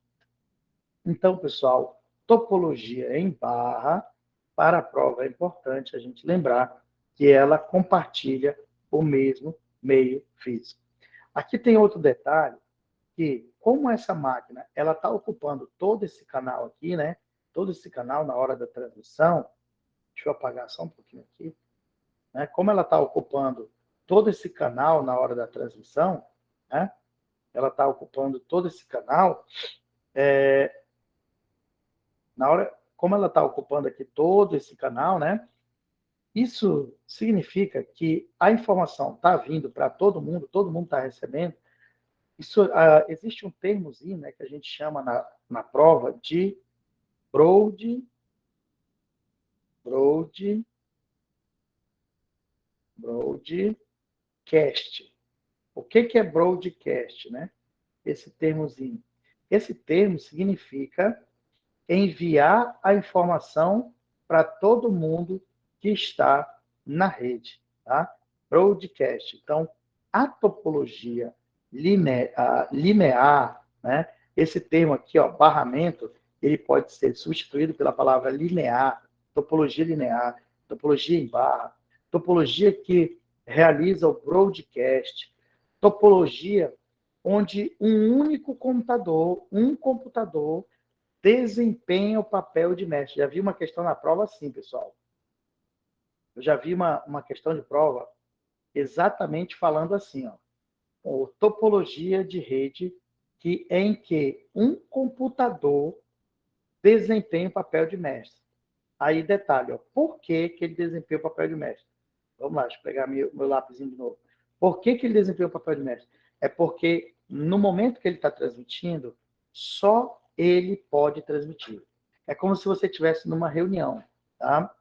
Então, pessoal, topologia em barra, para a prova é importante a gente lembrar que ela compartilha o mesmo meio físico. Aqui tem outro detalhe, que como essa máquina ela está ocupando todo esse canal aqui, né? Todo esse canal na hora da transmissão, deixa eu apagar só um pouquinho aqui, né? Como ela está ocupando todo esse canal na hora da transmissão, né? Ela está ocupando todo esse canal, como ela está ocupando aqui todo esse canal, né? Isso significa que a informação está vindo para todo mundo está recebendo. Isso, existe um termozinho, né, que a gente chama na prova de broadcast. O que é broadcast, né? Esse termozinho. Esse termo significa enviar a informação para todo mundo que está na rede, tá? Broadcast. Então, a topologia linear, né? Esse termo aqui, barramento, ele pode ser substituído pela palavra linear, topologia em barra, topologia que realiza o broadcast, topologia onde um computador desempenha o papel de mestre. Já vi uma questão na prova assim, pessoal. Eu já vi uma questão de prova exatamente falando assim, ó, topologia de rede em que um computador desempenha o papel de mestre. Aí, detalhe, ó, por que ele desempenha o papel de mestre? Vamos lá, deixa eu pegar meu lápisinho de novo. Por que ele desempenha o papel de mestre? É porque, no momento que ele está transmitindo, só ele pode transmitir. É como se você estivesse numa reunião, tá?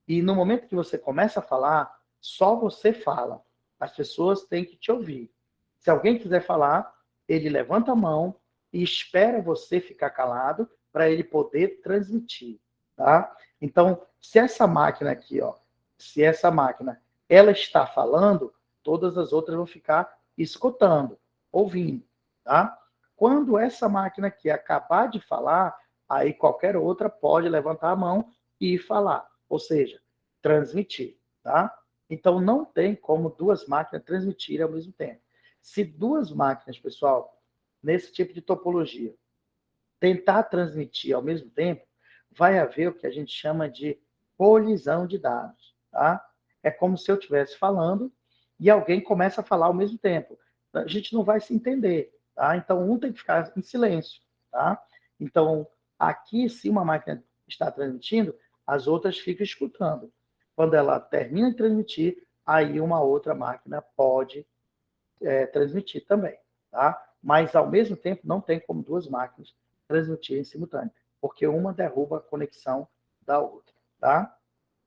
E no momento que você começa a falar, só você fala. As pessoas têm que te ouvir. Se alguém quiser falar, ele levanta a mão e espera você ficar calado para ele poder transmitir, tá? Então, se essa máquina aqui, ó, se essa máquina ela está falando, todas as outras vão ficar escutando, ouvindo, tá? Quando essa máquina aqui acabar de falar, aí qualquer outra pode levantar a mão e falar, ou seja, transmitir, tá? Então não tem como duas máquinas transmitirem ao mesmo tempo. Se duas máquinas, pessoal, nesse tipo de topologia, tentar transmitir ao mesmo tempo, vai haver o que a gente chama de colisão de dados, tá? É como se eu estivesse falando e alguém começa a falar ao mesmo tempo. A gente não vai se entender, tá? Então, um tem que ficar em silêncio, tá? Então, aqui, se uma máquina está transmitindo, as outras ficam escutando. Quando ela termina de transmitir, aí uma outra máquina pode transmitir também, tá? Mas, ao mesmo tempo, não tem como duas máquinas transmitirem em simultâneo, porque uma derruba a conexão da outra, tá?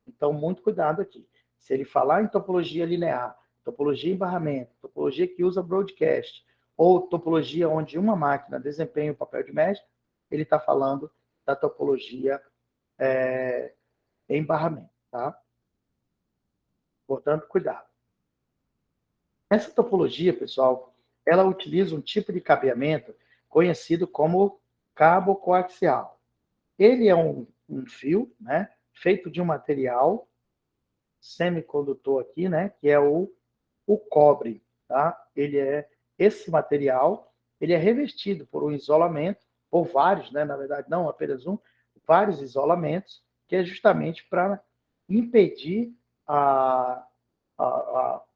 Então, muito cuidado aqui. Se ele falar em topologia linear, topologia em barramento, topologia que usa broadcast, ou topologia onde uma máquina desempenha o papel de mestre, ele está falando da topologia em barramento, tá? Portanto, cuidado. Essa topologia, pessoal, ela utiliza um tipo de cabeamento conhecido como cabo coaxial. Ele é um fio, né, feito de um material semicondutor aqui, né, que é o cobre, tá? Esse material, ele é revestido por um isolamento, por vários, né, na verdade não apenas um, vários isolamentos, que é justamente para impedir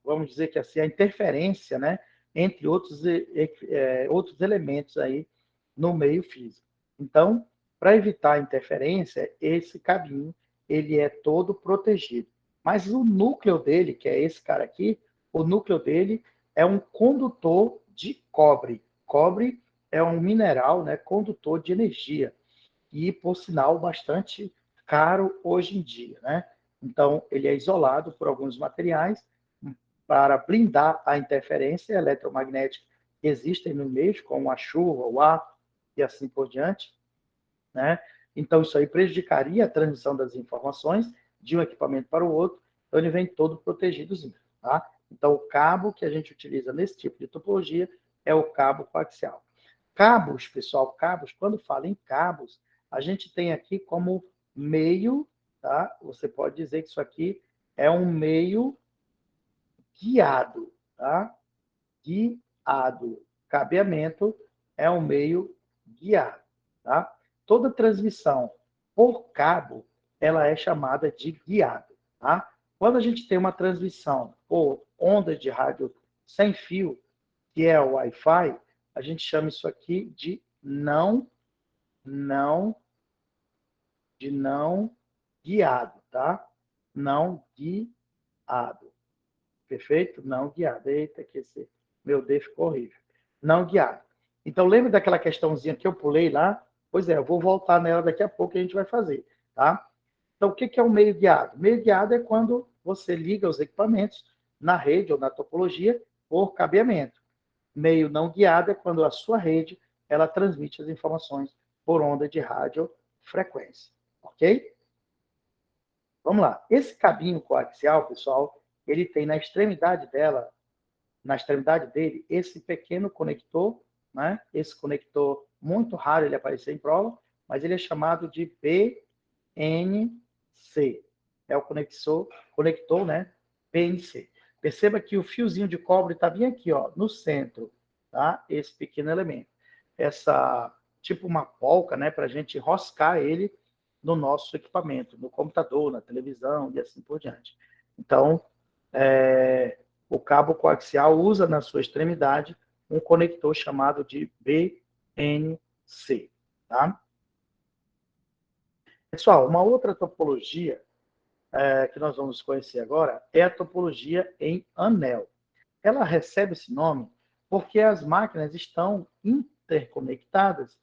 vamos dizer que assim, a interferência, né, entre outros elementos aí no meio físico. Então, para evitar a interferência, esse cabinho ele é todo protegido. Mas o núcleo dele, que é esse cara aqui, o núcleo dele é um condutor de cobre. Cobre é um mineral, né, condutor de energia e, por sinal, bastante caro hoje em dia, né? Então, ele é isolado por alguns materiais para blindar a interferência eletromagnética que existem no meio, como a chuva, o ar e assim por diante, né? Então, isso aí prejudicaria a transmissão das informações de um equipamento para o outro, então ele vem todo protegidozinho, tá? Então, o cabo que a gente utiliza nesse tipo de topologia é o cabo coaxial. Cabos, pessoal, cabos, quando fala em cabos, a gente tem aqui como meio, tá? Você pode dizer que isso aqui é um meio guiado, tá? Guiado. Cabeamento é um meio guiado, tá? Toda transmissão por cabo, ela é chamada de guiado, tá? Quando a gente tem uma transmissão por onda de rádio sem fio, que é o Wi-Fi, a gente chama isso aqui de não guiado, tá? Não guiado. Perfeito? Não guiado. Eita, que esse meu D ficou horrível. Não guiado. Então, lembra daquela questãozinha que eu pulei lá? Pois é, eu vou voltar nela daqui a pouco e a gente vai fazer, tá? Então, o que é o meio guiado? Meio guiado é quando você liga os equipamentos na rede ou na topologia por cabeamento. Meio não guiado é quando a sua rede ela transmite as informações por onda de radiofrequência. Ok? Vamos lá. Esse cabinho coaxial, pessoal, ele tem na extremidade dele, esse pequeno conector, né? Esse conector muito raro ele aparecer em prova, mas ele é chamado de PNC. É o conector, né? PNC. Perceba que o fiozinho de cobre está bem aqui, ó, no centro, tá? Esse pequeno elemento. Essa, tipo uma polca, né? Para a gente enroscar ele no nosso equipamento, no computador, na televisão e assim por diante. Então, o cabo coaxial usa na sua extremidade um conector chamado de BNC, tá? Pessoal, uma outra topologia que nós vamos conhecer agora é a topologia em anel. Ela recebe esse nome porque as máquinas estão interconectadas,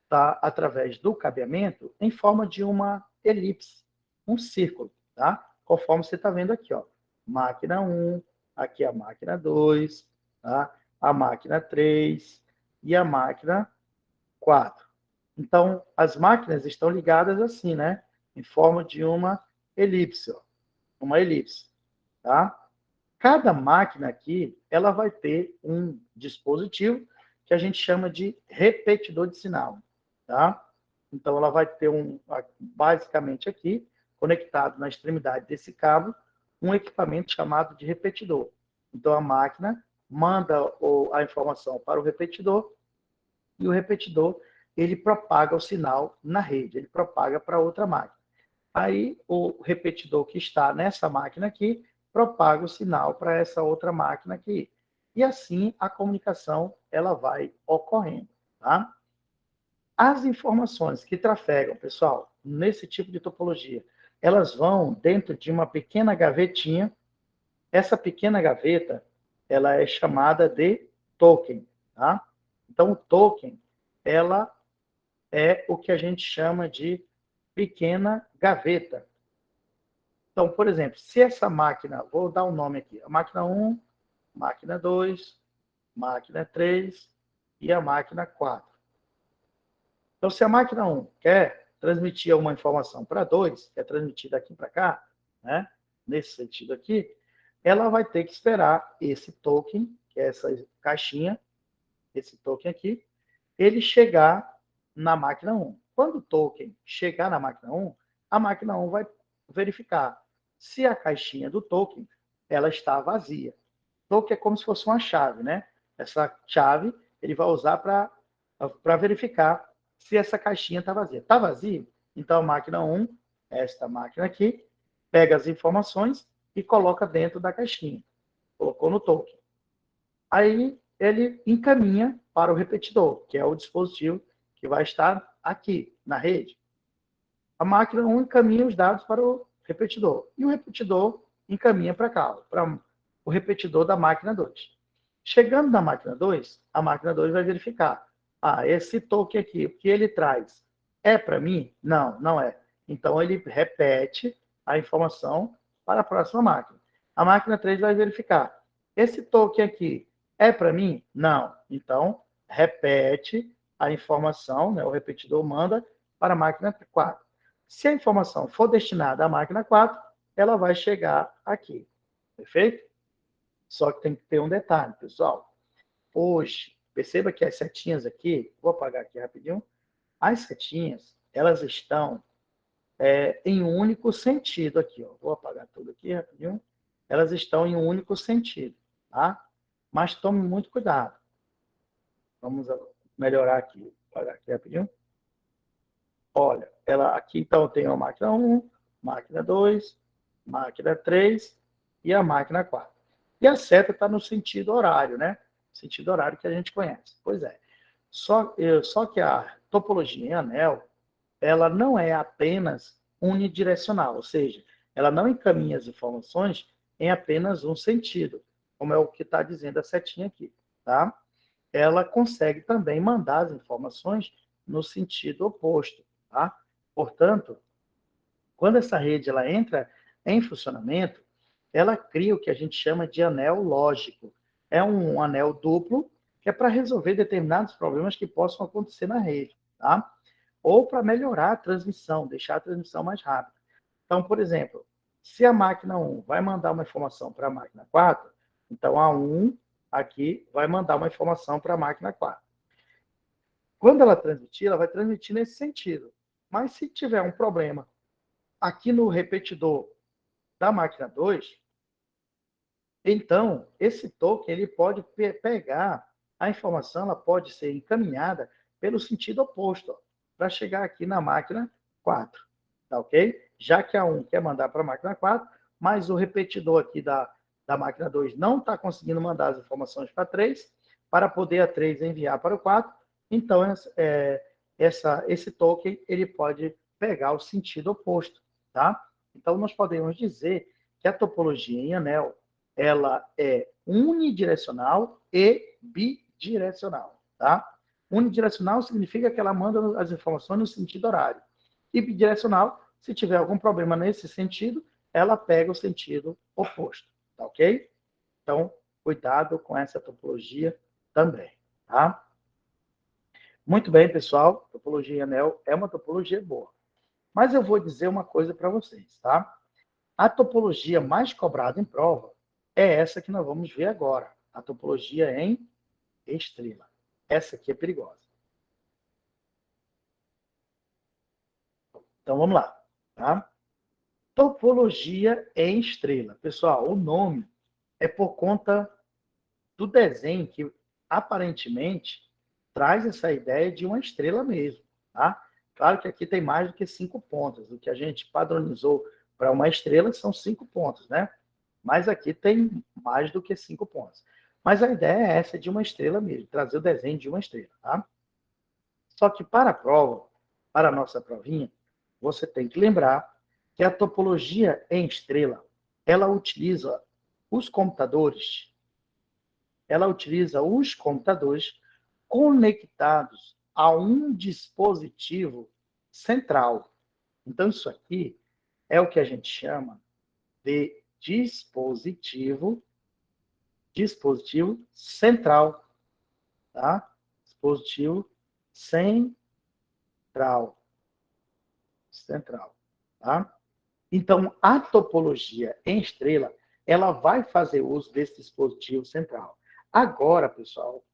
tá, através do cabeamento em forma de uma elipse, um círculo, tá? Conforme você está vendo aqui, ó. Máquina 1, aqui a máquina 2, tá? A máquina 3 e a máquina 4. Então, as máquinas estão ligadas assim, né? Em forma de uma elipse, ó. Uma elipse, tá? Cada máquina aqui, ela vai ter um dispositivo que a gente chama de repetidor de sinal, tá? Então, ela vai ter basicamente aqui, conectado na extremidade desse cabo, um equipamento chamado de repetidor. Então, a máquina manda a informação para o repetidor e o repetidor, ele propaga o sinal na rede, ele propaga para outra máquina. Aí, o repetidor que está nessa máquina aqui, propaga o sinal para essa outra máquina aqui. E assim, a comunicação ela vai ocorrendo, tá? As informações que trafegam, pessoal, nesse tipo de topologia, elas vão dentro de uma pequena gavetinha. Essa pequena gaveta, ela é chamada de token, tá? Então, o token, ela é o que a gente chama de pequena gaveta. Então, por exemplo, se essa máquina, vou dar um nome aqui, a máquina 1, máquina 2, máquina 3 e a máquina 4. Então, se a máquina 1 quer transmitir uma informação para 2, quer transmitir daqui para cá, né, nesse sentido aqui, ela vai ter que esperar esse token, que é essa caixinha, esse token aqui, ele chegar na máquina 1. Quando o token chegar na máquina 1, a máquina 1 vai verificar se a caixinha do token ela está vazia. Token é como se fosse uma chave, né? Essa chave ele vai usar para verificar se essa caixinha está vazia. Está vazia? Então a máquina 1, esta máquina aqui, pega as informações e coloca dentro da caixinha. Colocou no token. Aí ele encaminha para o repetidor, que é o dispositivo que vai estar aqui na rede. A máquina 1 encaminha os dados para o repetidor. E o repetidor encaminha para cá, para o repetidor da máquina 2. Chegando na máquina 2, a máquina 2 vai verificar. Ah, esse token aqui, o que ele traz, é para mim? Não, não é. Então, ele repete a informação para a próxima máquina. A máquina 3 vai verificar. Esse token aqui é para mim? Não. Então, repete a informação, né? O repetidor manda para a máquina 4. Se a informação for destinada à máquina 4, ela vai chegar aqui. Perfeito? Só que tem que ter um detalhe, pessoal. Hoje, perceba que as setinhas aqui, vou apagar aqui rapidinho, as setinhas, elas estão em um único sentido aqui. Ó. Vou apagar tudo aqui rapidinho. Elas estão em um único sentido, tá? Mas tome muito cuidado. Vamos melhorar aqui. Vou apagar aqui rapidinho. Olha, ela aqui então tem a máquina 1, máquina 2, máquina 3 e a máquina 4. E a seta está no sentido horário, né? Sentido horário que a gente conhece. Pois é. Só que a topologia em anel, ela não é apenas unidirecional, ou seja, ela não encaminha as informações em apenas um sentido, como é o que está dizendo a setinha aqui, tá? Ela consegue também mandar as informações no sentido oposto, tá? Portanto, quando essa rede ela entra em funcionamento, ela cria o que a gente chama de anel lógico. É um anel duplo que é para resolver determinados problemas que possam acontecer na rede, tá? Ou para melhorar a transmissão, deixar a transmissão mais rápida. Então, por exemplo, se a máquina 1 vai mandar uma informação para a máquina 4, então a 1 aqui vai mandar uma informação para a máquina 4. Quando ela transmitir, ela vai transmitir nesse sentido. Mas se tiver um problema aqui no repetidor da máquina 2, então esse token ele pode pegar a informação ela pode ser encaminhada pelo sentido oposto, para chegar aqui na máquina 4, tá ok? Já que a 1 quer mandar para a máquina 4, mas o repetidor aqui da máquina 2 não está conseguindo mandar as informações para 3, para poder a 3 enviar para o 4, então esse token ele pode pegar o sentido oposto, tá? Então nós podemos dizer que a topologia em anel ela é unidirecional e bidirecional, tá? Unidirecional significa que ela manda as informações no sentido horário. E bidirecional, se tiver algum problema nesse sentido, ela pega o sentido oposto, tá ok? Então, cuidado com essa topologia também, tá? Muito bem, pessoal. Topologia em anel é uma topologia boa. Mas eu vou dizer uma coisa para vocês, tá? A topologia mais cobrada em prova é essa que nós vamos ver agora. A topologia em estrela. Essa aqui é perigosa. Então, vamos lá. Tá? Topologia em estrela. Pessoal, o nome é por conta do desenho que, aparentemente, traz essa ideia de uma estrela mesmo. Tá? Claro que aqui tem mais do que 5 pontas. O que a gente padronizou para uma estrela são 5 pontos, né? Mas aqui tem mais do que 5 pontos. Mas a ideia é essa de uma estrela mesmo, trazer o desenho de uma estrela, tá? Só que para a prova, para a nossa provinha, você tem que lembrar que a topologia em estrela, ela utiliza os computadores conectados a um dispositivo central. Então, isso aqui é o que a gente chama de dispositivo central, tá? Dispositivo central, tá? Então, a topologia em estrela, ela vai fazer uso desse dispositivo central. Agora, pessoal,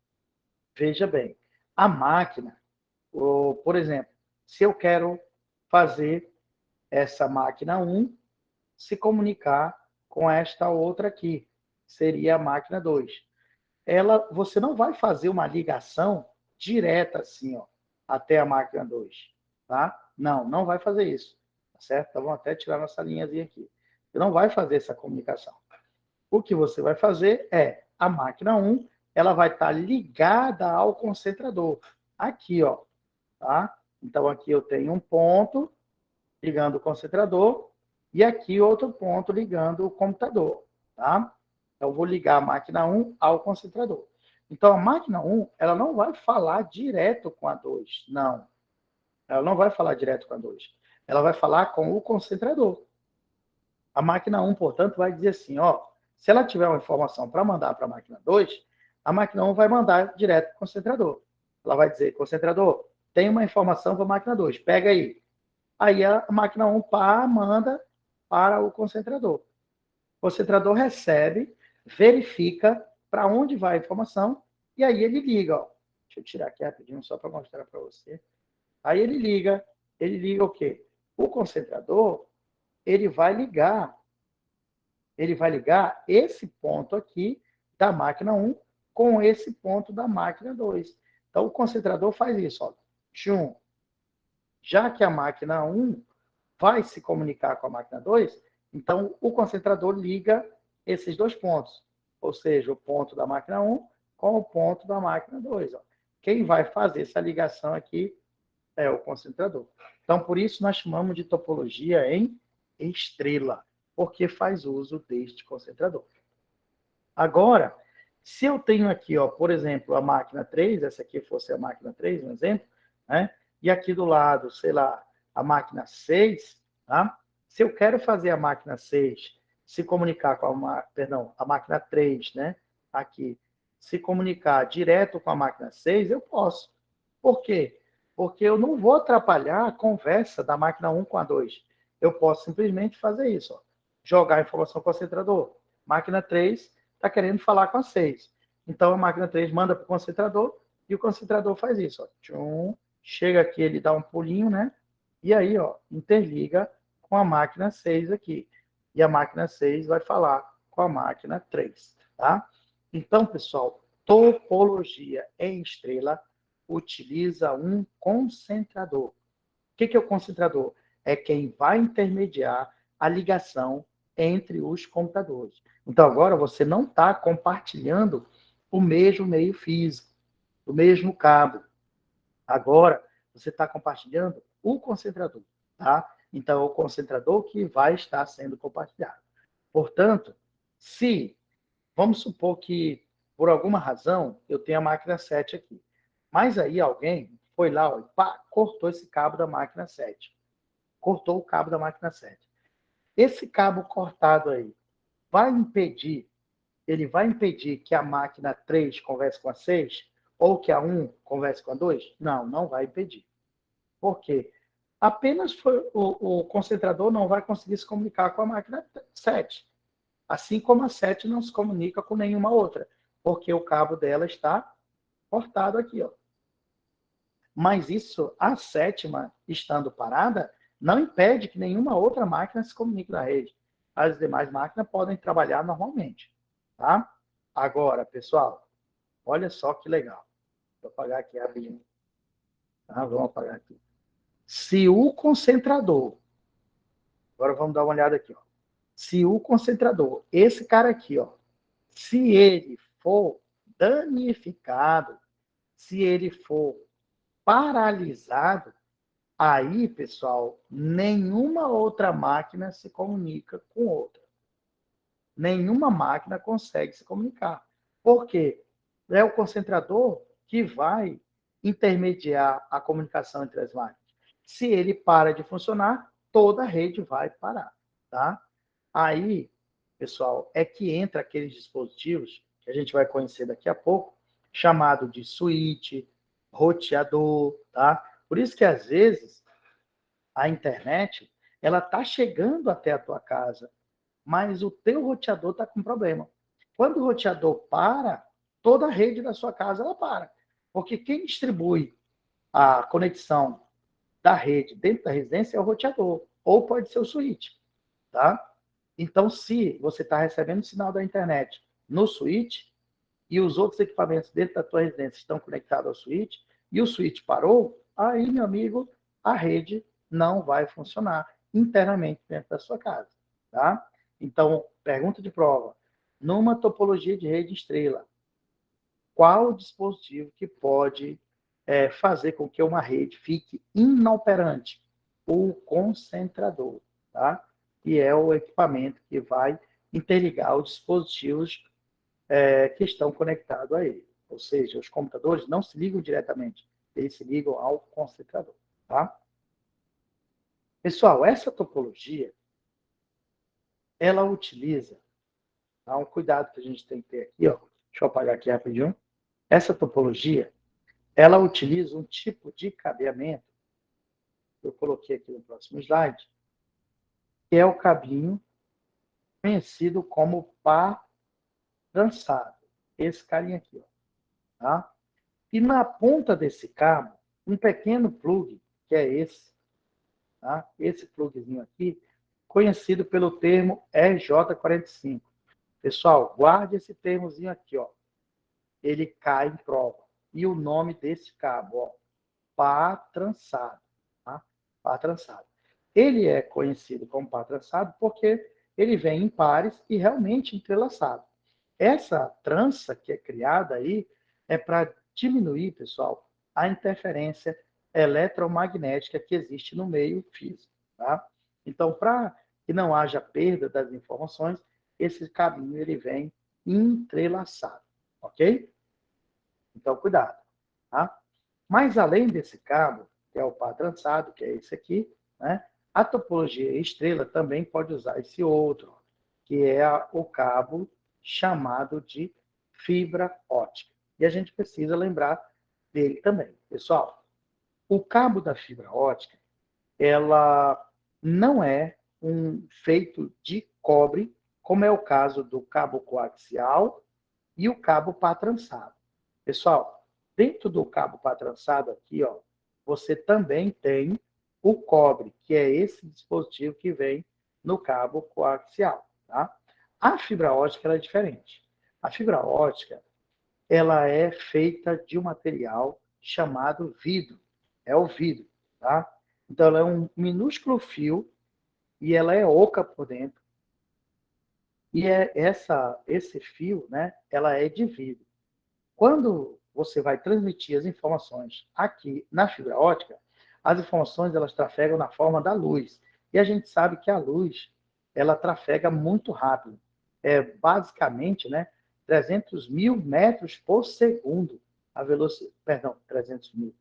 veja bem, a máquina, por exemplo, se eu quero fazer essa máquina 1 se comunicar com esta outra aqui, seria a máquina 2. Você não vai fazer uma ligação direta assim, ó, até a máquina 2, tá? Não vai fazer isso, tá certo? Então, vamos até tirar nossa linhazinha aqui. Você não vai fazer essa comunicação. O que você vai fazer é, a máquina 1, ela vai estar ligada ao concentrador. Aqui, ó, tá? Então, aqui eu tenho um ponto ligando o concentrador e aqui outro ponto ligando o computador, tá? Então, eu vou ligar a máquina 1 ao concentrador. Então, a máquina 1, ela não vai falar direto com a 2, não. Ela não vai falar direto com a 2. Ela vai falar com o concentrador. A máquina 1, portanto, vai dizer assim, ó, se ela tiver uma informação para mandar para a máquina 2, a máquina 1 vai mandar direto para o concentrador. Ela vai dizer, concentrador, tem uma informação para a máquina 2, pega aí. Aí a máquina 1 manda para o concentrador. O concentrador recebe, verifica para onde vai a informação, e aí ele liga. Ó. Deixa eu tirar aqui rapidinho, só para mostrar para você. Aí ele liga o quê? O concentrador, ele vai ligar esse ponto aqui da máquina 1 com esse ponto da máquina 2. Então, o concentrador faz isso. Ó. Tchum. Já que a máquina 1 vai se comunicar com a máquina 2, então o concentrador liga esses dois pontos. Ou seja, o ponto da máquina 1 com o ponto da máquina 2. Ó. Quem vai fazer essa ligação aqui é o concentrador. Então, por isso, nós chamamos de topologia em estrela, porque faz uso deste concentrador. Agora, se eu tenho aqui, ó, por exemplo, a máquina 3, essa aqui fosse a máquina 3, um exemplo, né? E aqui do lado, sei lá, a máquina 6, tá? Se eu quero fazer a máquina 6 se comunicar com a máquina 3, né? Aqui, se comunicar direto com a máquina 6, eu posso. Por quê? Porque eu não vou atrapalhar a conversa da máquina 1 com a 2. Eu posso simplesmente fazer isso, ó. Jogar a informação para o concentrador. Máquina 3 está querendo falar com a 6. Então, a máquina 3 manda para o concentrador e o concentrador faz isso, ó. Tchum, chega aqui, ele dá um pulinho, né? E aí, ó, interliga com a máquina 6 aqui. E a máquina 6 vai falar com a máquina 3, tá? Então, pessoal, topologia em estrela utiliza um concentrador. O que é o concentrador? É quem vai intermediar a ligação entre os computadores. Então, agora você não está compartilhando o mesmo meio físico, o mesmo cabo. Agora, você está compartilhando o concentrador, tá? Então, é o concentrador que vai estar sendo compartilhado. Portanto, se, vamos supor que, por alguma razão, eu tenho a máquina 7 aqui, mas aí alguém foi lá e pá, cortou esse cabo da máquina 7. Cortou o cabo da máquina 7. Esse cabo cortado aí ele vai impedir que a máquina 3 converse com a 6 ou que a 1 converse com a 2? Não, não vai impedir. Por quê? Apenas o concentrador não vai conseguir se comunicar com a máquina 7. Assim como a 7 não se comunica com nenhuma outra, porque o cabo dela está cortado aqui, ó. Mas isso, a 7ª estando parada, não impede que nenhuma outra máquina se comunique na rede. As demais máquinas podem trabalhar normalmente, tá? Agora, pessoal, olha só que legal. Vou apagar aqui rapidinho. Tá? Vamos apagar aqui. Se o concentrador, agora vamos dar uma olhada aqui, ó. Se o concentrador, esse cara aqui, ó, se ele for danificado, se ele for paralisado, aí, pessoal, nenhuma outra máquina se comunica com outra. Nenhuma máquina consegue se comunicar. Por quê? É o concentrador que vai intermediar a comunicação entre as máquinas. Se ele para de funcionar, toda a rede vai parar, tá? Aí, pessoal, é que entra aqueles dispositivos que a gente vai conhecer daqui a pouco, chamado de switch, roteador, tá? Por isso que, às vezes, a internet, ela está chegando até a tua casa, mas o teu roteador está com problema. Quando o roteador para, toda a rede da sua casa, ela para. Porque quem distribui a conexão da rede dentro da residência é o roteador, ou pode ser o switch, tá? Então, se você está recebendo sinal da internet no switch, e os outros equipamentos dentro da tua residência estão conectados ao switch, e o switch parou, aí, meu amigo, a rede não vai funcionar internamente dentro da sua casa, tá? Então, pergunta de prova. Numa topologia de rede estrela, qual o dispositivo que pode fazer com que uma rede fique inoperante? O concentrador, tá? Que é o equipamento que vai interligar os dispositivos que estão conectados a ele. Ou seja, os computadores não se ligam diretamente, eles se ligam ao concentrador, tá? Pessoal, essa topologia, ela utiliza, tá? Um cuidado que a gente tem que ter aqui, ó. Deixa eu apagar aqui rapidinho. Essa topologia, ela utiliza um tipo de cabeamento, eu coloquei aqui no próximo slide, que é o cabinho conhecido como par trançado. Esse carinha aqui, ó, tá? E na ponta desse cabo, um pequeno plug, que é esse, tá? Esse plugzinho aqui, conhecido pelo termo RJ45. Pessoal, guarde esse termozinho aqui, ó. Ele cai em prova. E o nome desse cabo, ó, par trançado, tá? Par trançado. Ele é conhecido como par trançado porque ele vem em pares e realmente entrelaçado. Essa trança que é criada aí é para diminuir, pessoal, a interferência eletromagnética que existe no meio físico, tá? Então, para que não haja perda das informações, esse caminho ele vem entrelaçado, ok? Então, cuidado, tá? Mas além desse cabo, que é o par trançado, que é esse aqui, né? A topologia estrela também pode usar esse outro, que é o cabo chamado de fibra ótica. E a gente precisa lembrar dele também. Pessoal, o cabo da fibra ótica, ela não é feito de cobre, como é o caso do cabo coaxial e o cabo par trançado. Pessoal, dentro do cabo par trançado aqui, ó, você também tem o cobre, que é esse dispositivo que vem no cabo coaxial, tá? A fibra ótica ela é diferente. A fibra ótica, ela é feita de um material chamado vidro. É o vidro, tá? Então, ela é um minúsculo fio e ela é oca por dentro. E esse fio, né, ela é de vidro. Quando você vai transmitir as informações aqui na fibra ótica, as informações elas trafegam na forma da luz. E a gente sabe que a luz, ela trafega muito rápido. É basicamente, né, 300 mil metros por segundo a velocidade, perdão, 300 mil,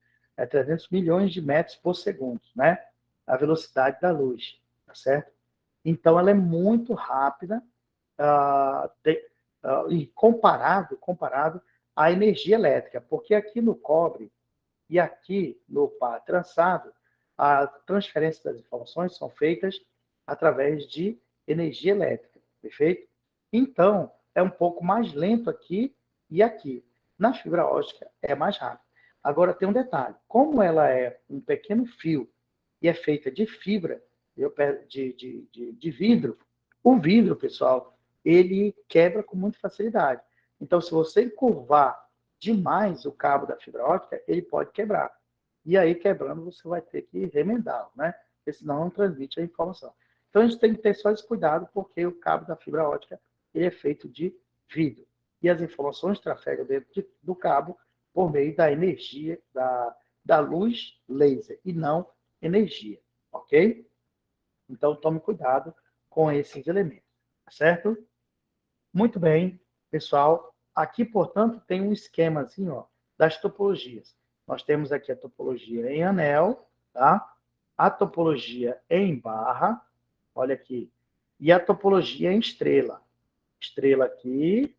300 milhões de metros por segundo, né? A velocidade da luz, tá certo? Então, ela é muito rápida e comparado à energia elétrica, porque aqui no cobre e aqui no par trançado, a transferência das informações são feitas através de energia elétrica, perfeito? Então, é um pouco mais lento aqui e aqui. Na fibra ótica, é mais rápido. Agora, tem um detalhe. Como ela é um pequeno fio e é feita de fibra, de vidro, o vidro, pessoal, ele quebra com muita facilidade. Então, se você encurvar demais o cabo da fibra ótica, ele pode quebrar. E aí, quebrando, você vai ter que remendá-lo, né? Porque senão não transmite a informação. Então, a gente tem que ter só esse cuidado, porque o cabo da fibra ótica ele é feito de vidro. E as informações trafegam dentro do cabo por meio da energia, da luz laser, e não energia, ok? Então, tome cuidado com esses elementos, tá certo? Muito bem, pessoal. Aqui, portanto, tem um esquemazinho, ó, das topologias. Nós temos aqui a topologia em anel, tá? A topologia em barra, olha aqui, e a topologia em estrela. Estrela aqui,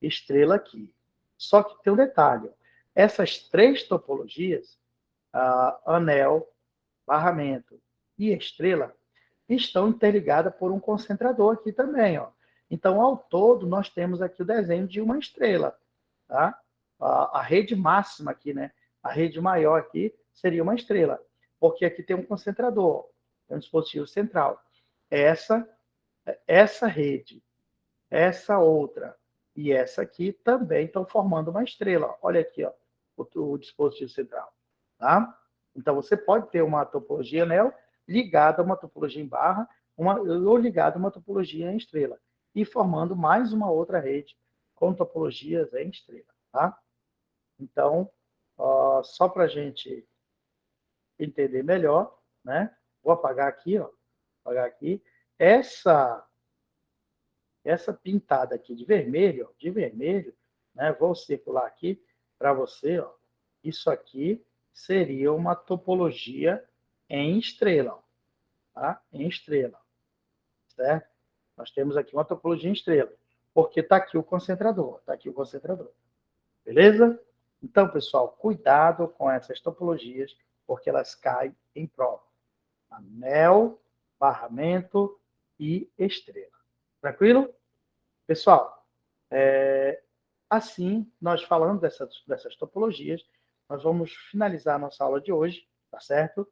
estrela aqui. Só que tem um detalhe. Essas três topologias, anel, barramento e estrela, estão interligadas por um concentrador aqui também, ó. Então, ao todo, nós temos aqui o desenho de uma estrela, tá? A rede máxima aqui, né? A rede maior aqui seria uma estrela, porque aqui tem um concentrador, tem um dispositivo central. Essa rede, essa outra e essa aqui também estão formando uma estrela. Olha aqui, ó, o dispositivo central, tá? Então, você pode ter uma topologia anel ligada a uma topologia em barra, ou ligada a uma topologia em estrela, e formando mais uma outra rede com topologias em estrela, tá? Então, só para a gente entender melhor, né? Vou apagar aqui, ó, apagar aqui. Essa pintada aqui de vermelho, né? Vou circular aqui para você, ó. Isso aqui seria uma topologia em estrela, tá? Em estrela, certo? Nós temos aqui uma topologia em estrela, porque está aqui o concentrador, beleza? Então, pessoal, cuidado com essas topologias, porque elas caem em prova. Anel, barramento e estrela. Tranquilo? Pessoal, assim, nós falando dessas topologias, nós vamos finalizar a nossa aula de hoje, tá certo?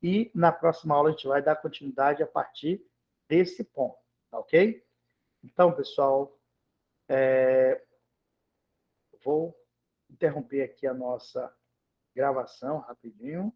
E na próxima aula a gente vai dar continuidade a partir desse ponto, tá ok? Então, pessoal, vou interromper aqui a nossa gravação rapidinho.